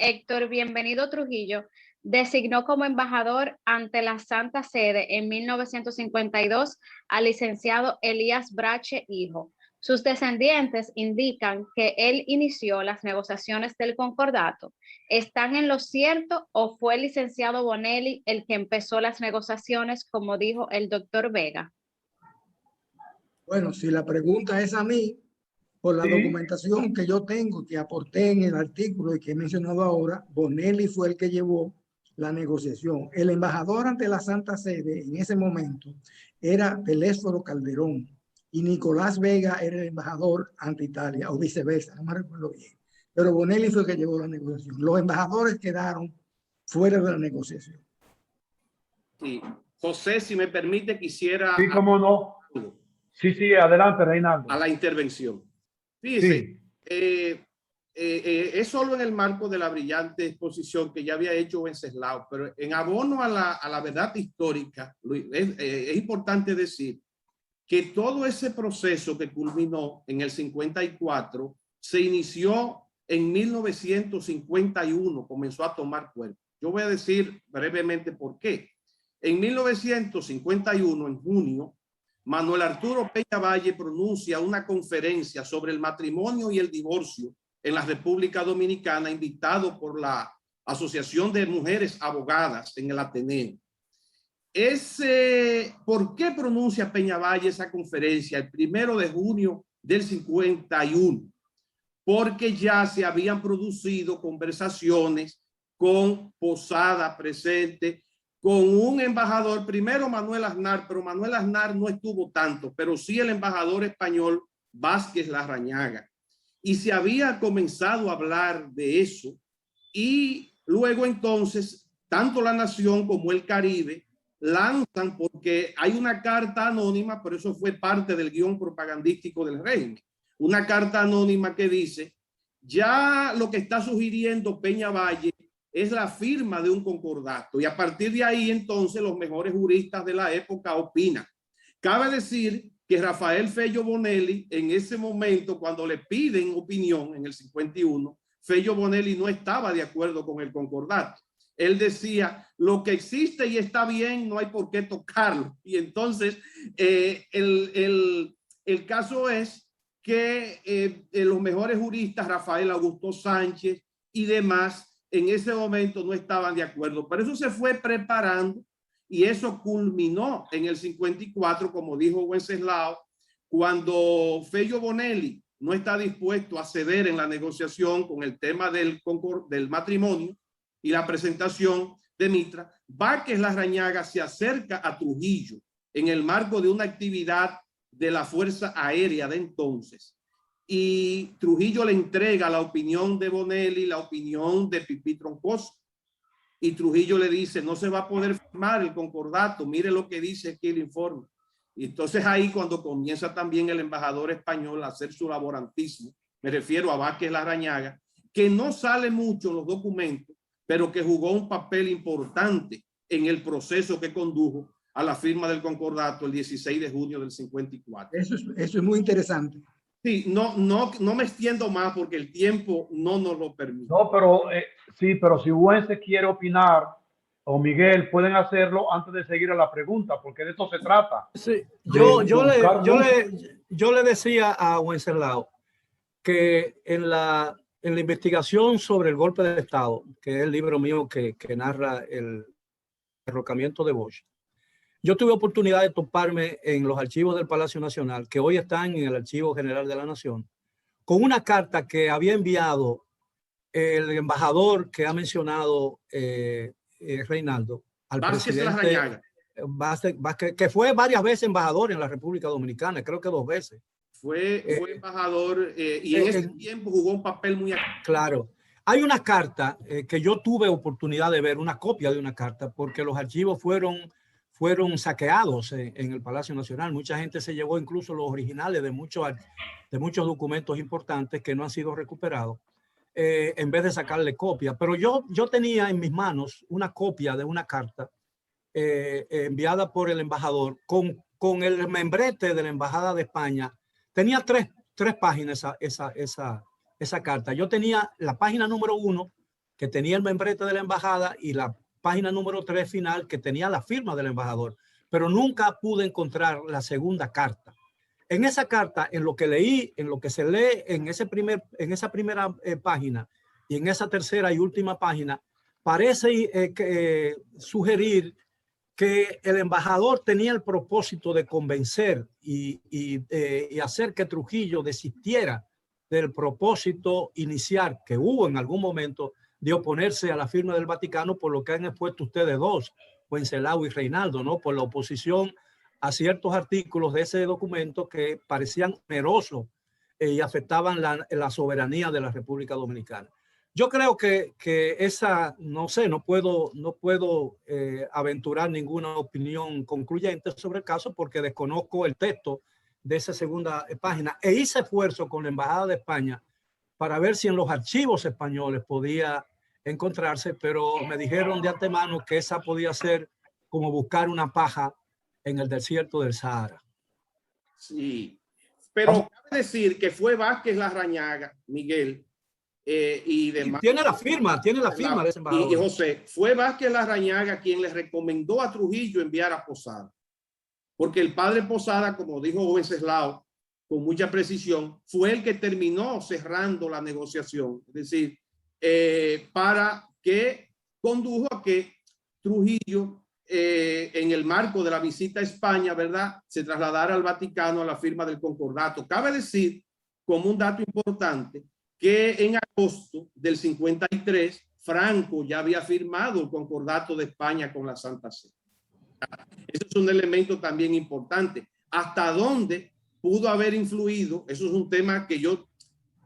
Héctor Bienvenido Trujillo designó como embajador ante la Santa Sede en 1952 al licenciado Elías Brache Hijo. Sus descendientes indican que él inició las negociaciones del concordato. ¿Están en lo cierto o fue el licenciado Bonelli el que empezó las negociaciones, como dijo el doctor Vega? Bueno, si la pregunta es a mí, por la documentación que yo tengo, que aporté en el artículo y que he mencionado ahora, Bonelli fue el que llevó la negociación. El embajador ante la Santa Sede en ese momento era Telésforo Calderón y Nicolás Vega era el embajador ante Italia, o viceversa, no me recuerdo bien. Pero Bonelli fue el que llevó la negociación. Los embajadores quedaron fuera de la negociación. Sí. José, si me permite, quisiera... Sí, cómo no. Sí, adelante, Reinaldo. A la intervención. Fíjese, sí. Es solo en el marco de la brillante exposición que ya había hecho Wenceslao, pero en abono a la verdad histórica, es importante decir que todo ese proceso que culminó en el 54 se inició en 1951, comenzó a tomar cuerpo. Yo voy a decir brevemente por qué. En 1951, en junio, Manuel Arturo Peña Valle pronuncia una conferencia sobre el matrimonio y el divorcio en la República Dominicana, invitado por la Asociación de Mujeres Abogadas en el Ateneo. ¿Por qué pronuncia Peña Valle esa conferencia el 1 de junio del 51? Porque ya se habían producido conversaciones con Posada presente, con un embajador, primero Manuel Aznar, pero Manuel Aznar no estuvo tanto, pero sí el embajador español Vázquez Larrañaga. Y se había comenzado a hablar de eso y luego entonces tanto La Nación como el Caribe lanzan, porque hay una carta anónima, pero eso fue parte del guión propagandístico del régimen, una carta anónima que dice, ya lo que está sugiriendo Peña Valle es la firma de un concordato, y a partir de ahí entonces los mejores juristas de la época opinan. Cabe decir que Rafael Fello Bonelli en ese momento, cuando le piden opinión en el 51, Fello Bonelli no estaba de acuerdo con el concordato. Él decía, lo que existe y está bien, no hay por qué tocarlo. Y entonces el caso es que los mejores juristas, Rafael Augusto Sánchez y demás, en ese momento no estaban de acuerdo. Pero eso se fue preparando y eso culminó en el 54, como dijo Wenceslao, cuando Fello Bonelli no está dispuesto a ceder en la negociación con el tema del matrimonio y la presentación de Mitra. Vázquez Larrañaga se acerca a Trujillo en el marco de una actividad de la Fuerza Aérea de entonces y Trujillo le entrega la opinión de Bonelli, la opinión de Pipí Troncoso. Y Trujillo le dice, no se va a poder firmar el concordato, mire lo que dice aquí el informe. Y entonces ahí cuando comienza también el embajador español a hacer su laborantismo, me refiero a Vázquez Larrañaga, que no sale mucho en los documentos, pero que jugó un papel importante en el proceso que condujo a la firma del concordato el 16 de junio del 54. Eso es muy interesante. Sí, no me extiendo más porque el tiempo no nos lo permite. No, pero sí, pero si Wences quiere opinar o Miguel, pueden hacerlo antes de seguir a la pregunta, porque de esto se trata. Sí, yo le decía a Wenceslao que en la investigación sobre el golpe de Estado, que es el libro mío que narra el derrocamiento de Bosch, yo tuve oportunidad de toparme en los archivos del Palacio Nacional, que hoy están en el Archivo General de la Nación, con una carta que había enviado el embajador que ha mencionado Reinaldo al presidente Vázquez, que fue varias veces embajador en la República Dominicana, creo que 2 veces. Fue embajador y en ese tiempo jugó un papel muy activo. Claro. Hay una carta que yo tuve oportunidad de ver, una copia de una carta, porque los archivos fueron saqueados en el Palacio Nacional. Mucha gente se llevó incluso los originales de muchos documentos importantes que no han sido recuperados, en vez de sacarle copia. Pero yo tenía en mis manos una copia de una carta enviada por el embajador con el membrete de la Embajada de España. Tenía tres páginas esa carta. Yo tenía la página número 1, que tenía el membrete de la embajada, y la página número 3 final, que tenía la firma del embajador, pero nunca pude encontrar la segunda carta. En esa carta, en lo que leí, en lo que se lee en esa primera página y en esa tercera y última página, parece sugerir que el embajador tenía el propósito de convencer y hacer que Trujillo desistiera del propósito inicial que hubo en algún momento de oponerse a la firma del Vaticano, por lo que han expuesto ustedes dos, Wenceslao y Reinaldo, ¿no? Por la oposición a ciertos artículos de ese documento que parecían onerosos y afectaban la soberanía de la República Dominicana. Yo creo que esa, no sé, no puedo aventurar ninguna opinión concluyente sobre el caso porque desconozco el texto de esa segunda página, e hice esfuerzo con la Embajada de España para ver si en los archivos españoles podía encontrarse, pero me dijeron de antemano que esa podía ser como buscar una paja en el desierto del Sahara. Sí, pero cabe decir que fue Vázquez Larrañaga, Miguel, y demás. Tiene la firma de ese embajador. Y José, fue Vázquez Larrañaga quien le recomendó a Trujillo enviar a Posada, porque el padre Posada, como dijo Wenceslao con mucha precisión, fue el que terminó cerrando la negociación, es decir, para que condujo a que Trujillo, en el marco de la visita a España, ¿verdad?, se trasladara al Vaticano a la firma del concordato. Cabe decir, como un dato importante, que en agosto del 53, Franco ya había firmado el concordato de España con la Santa Sede. Eso es un elemento también importante. ¿Hasta dónde pudo haber influido? Eso es un tema que yo,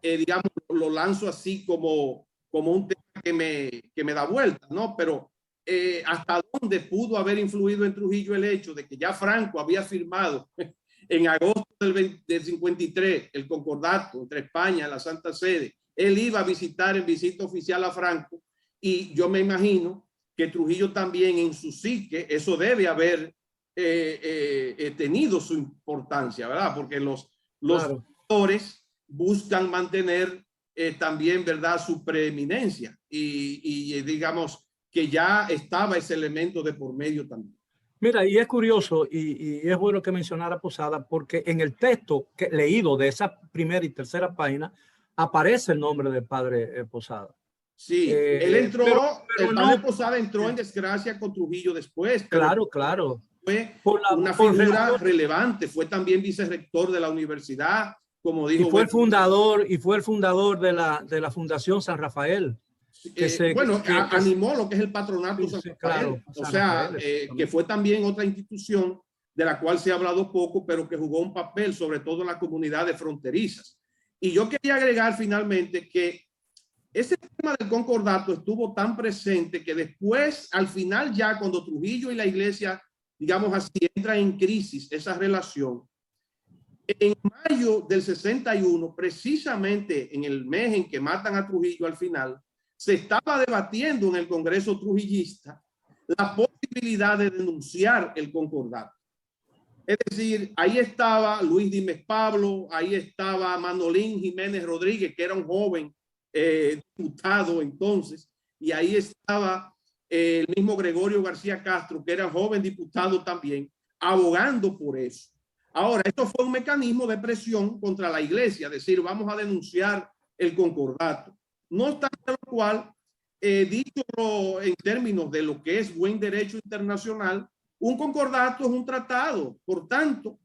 digamos, lo lanzo así como un tema que me da vuelta, ¿no? Pero ¿hasta dónde pudo haber influido en Trujillo el hecho de que ya Franco había firmado en agosto del 53 el concordato entre España y la Santa Sede? Él iba a visitar en visita oficial a Franco, y yo me imagino que Trujillo también en su psique, eso debe haber tenido su importancia, ¿verdad? Porque los autores buscan mantener también, ¿verdad?, su preeminencia, y digamos que ya estaba ese elemento de por medio también. Mira, y es curioso y es bueno que mencionara Posada, porque en el texto que leído de esa primera y tercera página aparece el nombre del padre Posada. Sí, él entró, el padre no, Posada entró en desgracia con Trujillo después. Claro. Fue una figura relevante, fue también vicerrector de la universidad, como dijo. Y fue el fundador de la Fundación San Rafael. Animó lo que es el patronato San Rafael. Claro, o sea, que fue también otra institución de la cual se ha hablado poco, pero que jugó un papel, sobre todo en las comunidades fronterizas. Y yo quería agregar finalmente que ese tema del concordato estuvo tan presente que después, al final ya cuando Trujillo y la iglesia, digamos así, entra en crisis esa relación, en mayo del 61, precisamente en el mes en que matan a Trujillo al final, se estaba debatiendo en el Congreso trujillista la posibilidad de denunciar el concordato. Es decir, ahí estaba Luis Dimes Pablo, ahí estaba Manolín Jiménez Rodríguez, que era un joven diputado entonces, y ahí estaba el mismo Gregorio García Castro, que era joven diputado también, abogando por eso. Ahora, esto fue un mecanismo de presión contra la iglesia, es decir, vamos a denunciar el concordato. No obstante lo cual, dicho en términos de lo que es buen derecho internacional, un concordato es un tratado. Por tanto,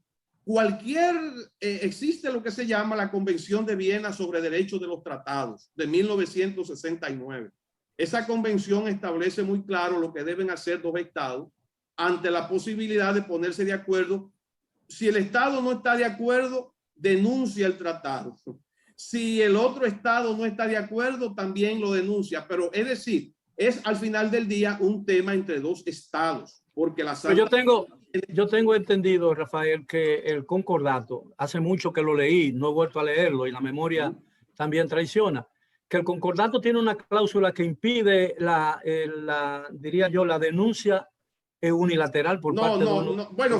existe lo que se llama la Convención de Viena sobre Derechos de los Tratados de 1969. Esa convención establece muy claro lo que deben hacer dos estados ante la posibilidad de ponerse de acuerdo. Si el estado no está de acuerdo, denuncia el tratado. Si el otro estado no está de acuerdo, también lo denuncia. Pero es decir, es al final del día un tema entre dos estados, porque la Pero yo tengo entendido, Rafael, que el concordato, hace mucho que lo leí, no he vuelto a leerlo y la memoria también traiciona, que el concordato tiene una cláusula que impide diría yo, la denuncia unilateral por parte de uno. Bueno,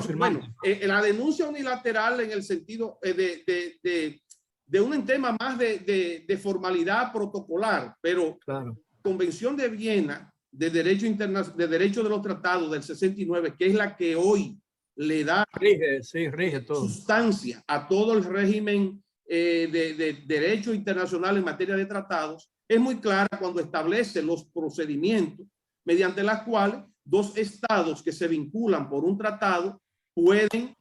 la denuncia unilateral en el sentido de un tema más de formalidad protocolar, pero claro. La Convención de Viena de Derecho de los Tratados del 69, que es la que hoy le da rige todo. Sustancia a todo el régimen de derecho internacional en materia de tratados, es muy clara cuando establece los procedimientos mediante los cuales dos estados que se vinculan por un tratado pueden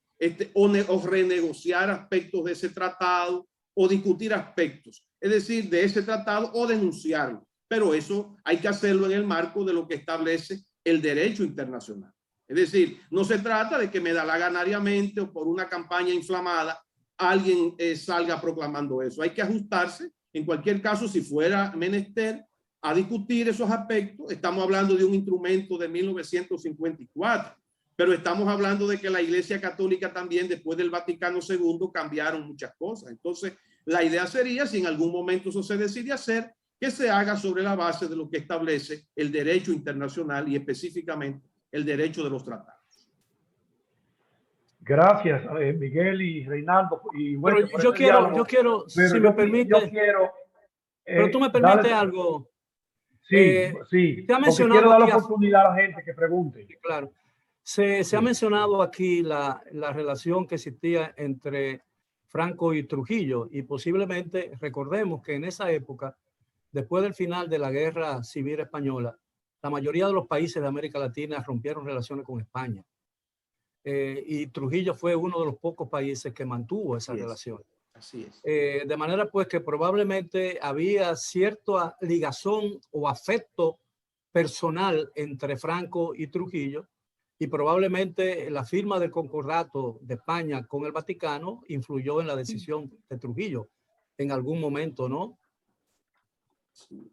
o renegociar aspectos de ese tratado o discutir aspectos, es decir, de ese tratado o denunciarlo. Pero eso hay que hacerlo en el marco de lo que establece el derecho internacional. Es decir, no se trata de que medalaganariamente o por una campaña inflamada alguien salga proclamando eso. Hay que ajustarse, en cualquier caso, si fuera menester, a discutir esos aspectos. Estamos hablando de un instrumento de 1954, pero estamos hablando de que la Iglesia Católica también, después del Vaticano II, cambiaron muchas cosas. Entonces, la idea sería, si en algún momento eso se decide hacer, que se haga sobre la base de lo que establece el derecho internacional y específicamente el derecho de los tratados. Gracias, Miguel y Reinaldo. Y bueno, yo quiero, si me permite. Pero tú me permites algo. Sí, se ha porque mencionado quiero dar la aquí, oportunidad a la gente que pregunte. Claro. Se ha mencionado aquí la relación que existía entre Franco y Trujillo, y posiblemente recordemos que en esa época, después del final de la Guerra Civil Española, la mayoría de los países de América Latina rompieron relaciones con España. Y Trujillo fue uno de los pocos países que mantuvo esa relación. Así es. De manera pues que probablemente había cierta ligazón o afecto personal entre Franco y Trujillo, y probablemente la firma del concordato de España con el Vaticano influyó en la decisión de Trujillo en algún momento, ¿no? Sí.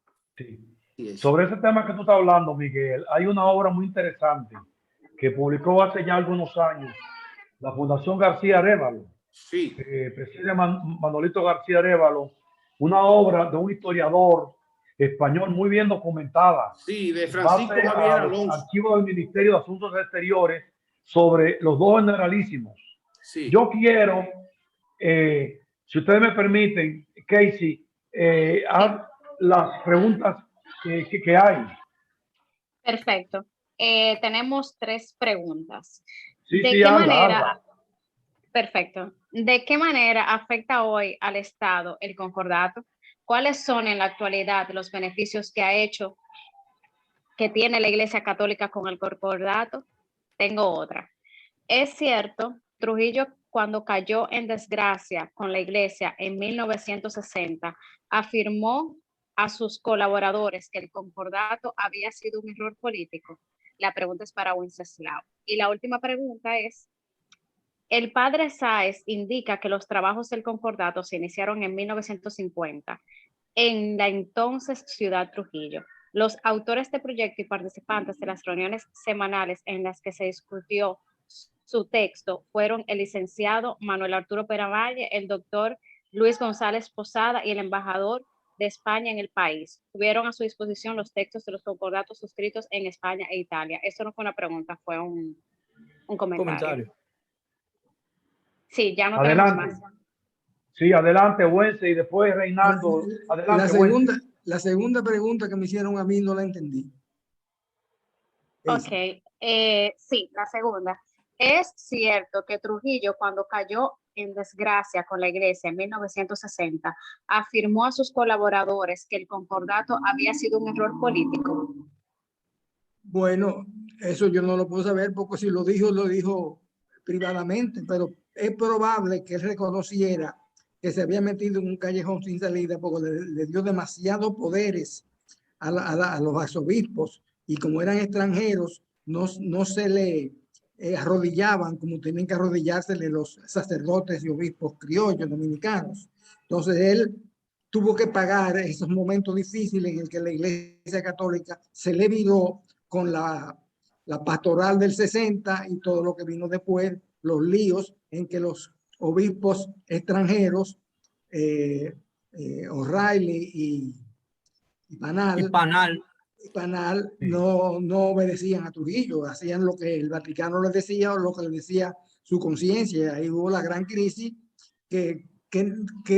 Sobre ese tema que tú estás hablando, Miguel, hay una obra muy interesante que publicó hace ya algunos años la Fundación García Arévalo. Sí. Preside Manolito García Arévalo, una obra de un historiador español muy bien documentada. Sí, de Francisco Javier Alonso. Archivo del Ministerio de Asuntos Exteriores sobre los dos generalísimos. Sí. Yo quiero, si ustedes me permiten, Casey, haz las preguntas que hay. Perfecto. Tenemos 3 preguntas. Sí, ¿De sí, qué anda, manera? anda. Perfecto. ¿De qué manera afecta hoy al Estado el concordato? ¿Cuáles son en la actualidad los beneficios que tiene la Iglesia Católica con el concordato? Tengo otra. Es cierto, Trujillo, cuando cayó en desgracia con la Iglesia en 1960, afirmó a sus colaboradores que el concordato había sido un error político. La pregunta es para Wenceslao. Y la última pregunta es, El padre Sáez indica que los trabajos del concordato se iniciaron en 1950 en la entonces ciudad Trujillo. Los autores del proyecto y participantes de las reuniones semanales en las que se discutió su texto fueron el licenciado Manuel Arturo Peravalle, el doctor Luis González Posada y el embajador de España en el país. Tuvieron a su disposición los textos de los concordatos suscritos en España e Italia. Esto no fue una pregunta, fue un comentario. Sí, ya no tenemos más. Sí, adelante, Wences, y después Reinaldo. Adelante, la segunda pregunta que me hicieron a mí no la entendí. Ok, sí, la segunda. Es cierto que Trujillo, cuando cayó en desgracia con la iglesia en 1960, afirmó a sus colaboradores que el concordato había sido un error político. Bueno, eso yo no lo puedo saber porque si lo dijo privadamente, pero es probable que él reconociera que se había metido en un callejón sin salida porque le dio demasiados poderes a los arzobispos y como eran extranjeros, no se le arrodillaban como tenían que arrodillársele los sacerdotes y obispos criollos dominicanos. Entonces él tuvo que pagar esos momentos difíciles en el que la Iglesia Católica se le viró con la pastoral del 60 y todo lo que vino después, los líos en que los obispos extranjeros, O'Reilly y Panal no obedecían a Trujillo, hacían lo que el Vaticano les decía o lo que les decía su conciencia. Ahí hubo la gran crisis que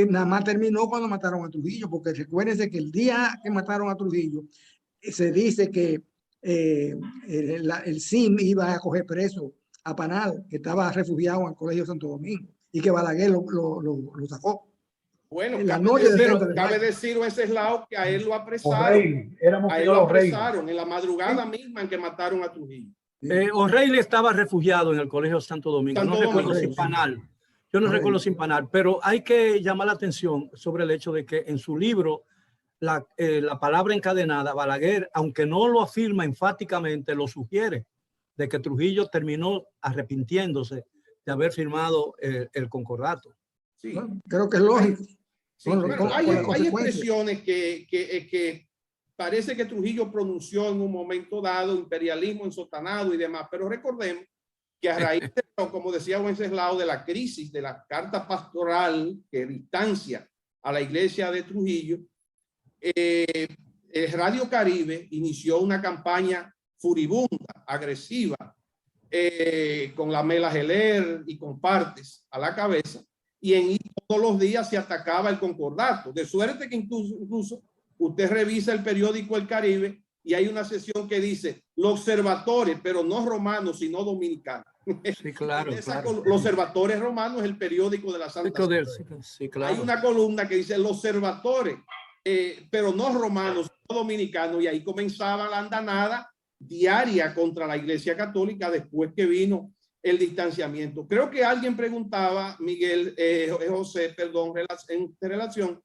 nada más terminó cuando mataron a Trujillo, porque recuérdense que el día que mataron a Trujillo se dice que el CIM iba a coger preso a Panal, que estaba refugiado en el Colegio Santo Domingo, y que Balaguer lo sacó. Bueno, cabe decir Wenceslao que a él lo apresaron. En la madrugada misma en que mataron a Trujillo. O'Reilly estaba refugiado en el Colegio Santo Domingo. No recuerdo sin Panal. Yo no recuerdo sin Panal, pero hay que llamar la atención sobre el hecho de que en su libro la palabra encadenada, Balaguer, aunque no lo afirma enfáticamente, lo sugiere de que Trujillo terminó arrepintiéndose de haber firmado el concordato. Sí. Bueno, creo que es lógico. Sí, hay expresiones que parece que Trujillo pronunció en un momento dado, imperialismo ensotanado y demás, pero recordemos que a raíz de, como decía Wenceslao, de la crisis de la carta pastoral que distancia a la iglesia de Trujillo, Radio Caribe inició una campaña furibunda, agresiva, con la Mela Geler y con Partes a la cabeza, y todos los días se atacaba el concordato, de suerte que incluso usted revisa el periódico El Caribe y hay una sección que dice los observadores, pero no romanos, sino dominicanos. Sí, claro, claro. Los observadores romanos es el periódico de la Santa Sede. Sí, claro. Hay una columna que dice los observadores, pero no romanos, no dominicanos, y ahí comenzaba la andanada diaria contra la Iglesia Católica después que vino el distanciamiento. Creo que alguien preguntaba, Miguel, José, perdón, en relación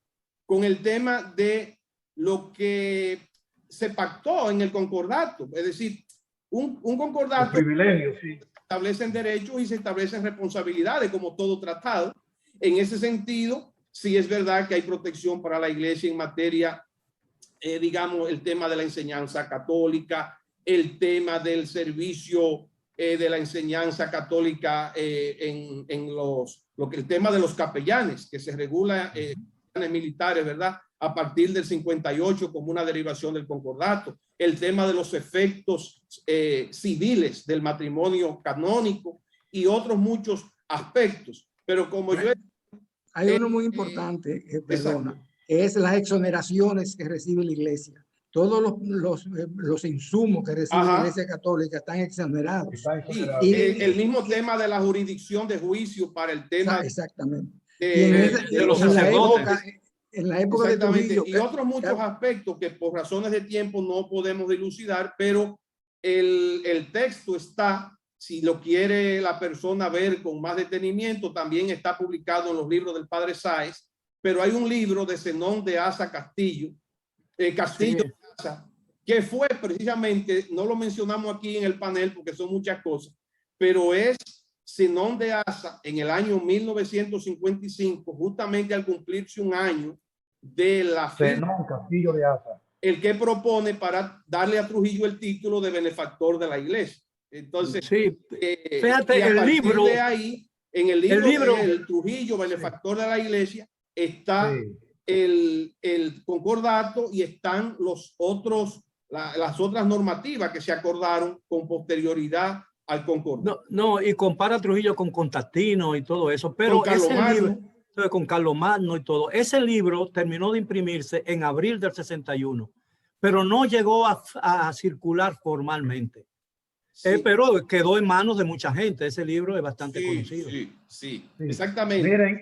con el tema de lo que se pactó en el concordato, es decir, un concordato privilegio, sí. Establecen derechos y se establecen responsabilidades como todo tratado. En ese sentido, sí es verdad que hay protección para la Iglesia en materia, digamos, el tema de la enseñanza católica, el tema del servicio de la enseñanza católica el tema de los capellanes, que se regula militares, ¿verdad? A partir del 58 como una derivación del concordato, el tema de los efectos civiles del matrimonio canónico y otros muchos aspectos. Pero como hay uno muy importante, perdona, es las exoneraciones que recibe la Iglesia. Todos los insumos que recibe la Iglesia Católica están exonerados. Y el mismo tema de la jurisdicción de juicio para el tema exactamente. De los sacerdotes. En la época de Trujillo. Y otros muchos aspectos que por razones de tiempo no podemos dilucidar, pero el texto está, si lo quiere la persona ver con más detenimiento, también está publicado en los libros del padre Sáez, pero hay un libro de Zenón de Asa Castillo, sí, que fue precisamente, no lo mencionamos aquí en el panel porque son muchas cosas, pero es Zenón de Asa en el año 1955, justamente al cumplirse un año de la firma, Zenón Castillo de Asa. el que propone para darle a Trujillo el título de benefactor de la iglesia. Entonces, Sí, y fíjate, a el partir libro, de ahí, en el libro, libro, de él, Trujillo, benefactor de la iglesia, está Sí. el concordato y están los otros, las otras normativas que se acordaron con posterioridad al concordato. no, y compara a Trujillo con Constantino y todo eso, pero Con ese libro, Carlomagno. con Carlomagno y todo, ese libro terminó de imprimirse en abril del 61, pero no llegó a circular formalmente. Sí. Pero quedó en manos de mucha gente. Ese libro es bastante conocido. Sí, Sí. exactamente. Miren,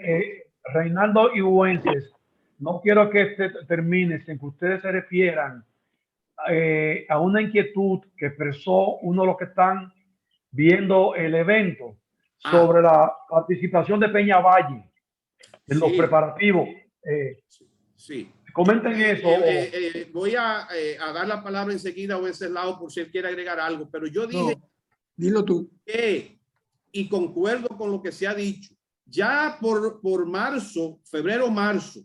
Reinaldo y Buences, no quiero que este termine sin que ustedes se refieran a una inquietud que expresó uno de los que están viendo el evento sobre la participación de Peña Valle en los Sí. preparativos. Sí. Comenten eso. Voy a dar la palabra enseguida a Wenceslao por si él quiere agregar algo, pero yo dije dilo tú. que, y concuerdo con lo que se ha dicho, ya por marzo, febrero-marzo,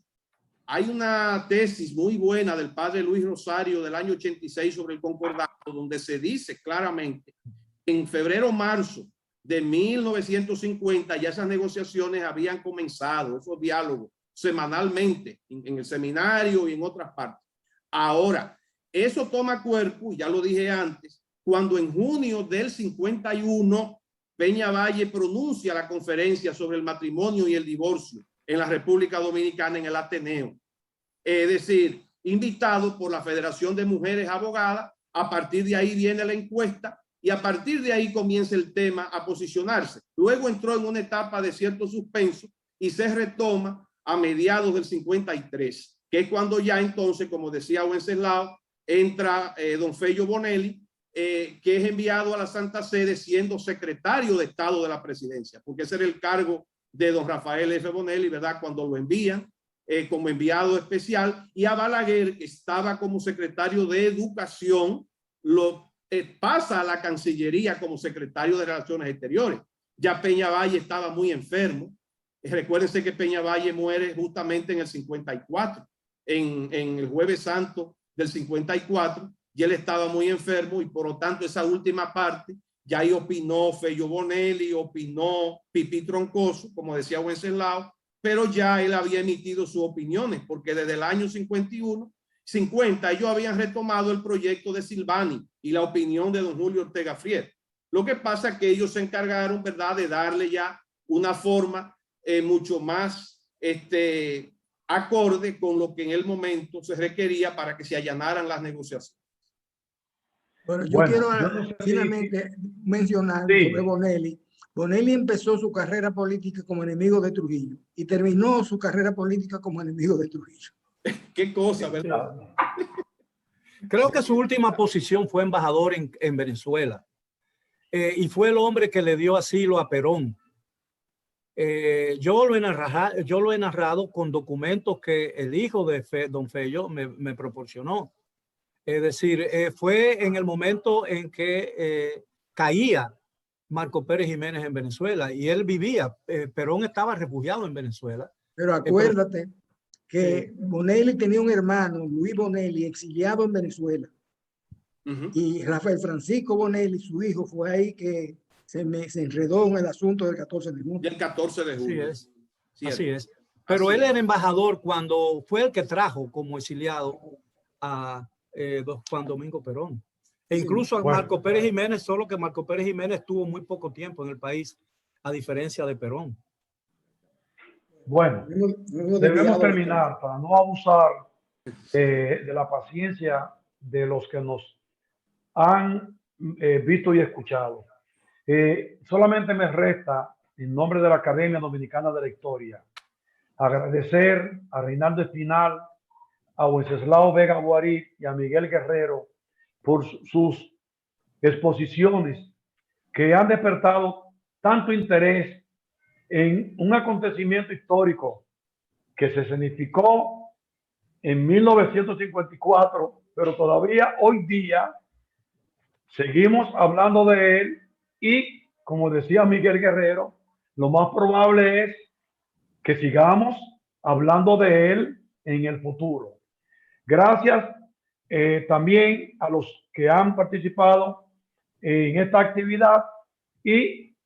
hay una tesis muy buena del padre Luis Rosario del año 86 sobre el concordato, donde se dice claramente en febrero-marzo de 1950 ya esas negociaciones habían comenzado, esos diálogos semanalmente en el seminario y en otras partes. Ahora, eso toma cuerpo, y ya lo dije antes, cuando en junio del 51 Peña Valle pronuncia la conferencia sobre el matrimonio y el divorcio en la República Dominicana en el Ateneo. Es decir, invitado por la Federación de Mujeres Abogadas. A partir de ahí viene la encuesta y a partir de ahí comienza el tema a posicionarse. Luego entró en una etapa de cierto suspenso y se retoma a mediados del 53, que es cuando ya entonces, como decía Wenceslao, entra don Fello Bonelli, que es enviado a la Santa Sede siendo secretario de Estado de la Presidencia, porque ese era el cargo de don Rafael F. Bonelli, ¿verdad? Cuando lo envían como enviado especial, y a Balaguer, que estaba como secretario de Educación, lo pasa a la Cancillería como secretario de Relaciones Exteriores. Ya Peña Valle estaba muy enfermo. Recuérdense que Peña Valle muere justamente en el 54, en el Jueves Santo del 54, y él estaba muy enfermo, y por lo tanto esa última parte ya ahí opinó Fello Bonelli, opinó Pipí Troncoso, como decía Wenceslao, pero ya él había emitido sus opiniones, porque desde el año 50 ellos habían retomado el proyecto de Silvani y la opinión de don Julio Ortega Frier. Lo que pasa es que ellos se encargaron, ¿verdad?, de darle ya una forma mucho más acorde con lo que en el momento se requería para que se allanaran las negociaciones. Bueno, yo quiero finalmente mencionar sobre Bonelli. Bonelli empezó su carrera política como enemigo de Trujillo y terminó su carrera política como enemigo de Trujillo. Qué cosa, ¿verdad? Creo que su última posición fue embajador en Venezuela, y fue el hombre que le dio asilo a Perón. Yo lo he narrado con documentos que el hijo de don Fello me proporcionó. Es decir, fue en el momento en que caía Marco Pérez Jiménez en Venezuela y él vivía. Perón estaba refugiado en Venezuela. Pero acuérdate que Bonelli tenía un hermano, Luis Bonelli, exiliado en Venezuela. Y Rafael Francisco Bonelli, su hijo, fue ahí que se enredó en el asunto del 14 de junio. Del 14 de junio. Así es. Pero él era embajador cuando fue el que trajo como exiliado a don Juan Domingo Perón. E incluso a Marco Pérez Jiménez, solo que Marco Pérez Jiménez estuvo muy poco tiempo en el país, a diferencia de Perón. Bueno, debemos terminar para no abusar de la paciencia de los que nos han visto y escuchado. Solamente me resta, en nombre de la Academia Dominicana de la Historia, agradecer a Reinaldo Espinal, a Wenceslao Vega Guarí y a Miguel Guerrero por sus exposiciones que han despertado tanto interés en un acontecimiento histórico que se significó en 1954, pero todavía hoy día seguimos hablando de él y como decía Miguel Guerrero, lo más probable es que sigamos hablando de él en el futuro. Gracias también a los que han participado en esta actividad y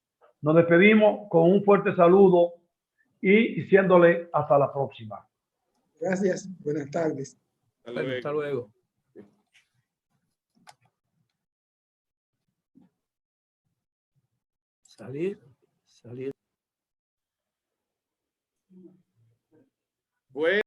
nos despedimos con un fuerte saludo y diciéndole hasta la próxima. Gracias, buenas tardes. Hasta Hasta luego. luego. Salir. Bueno.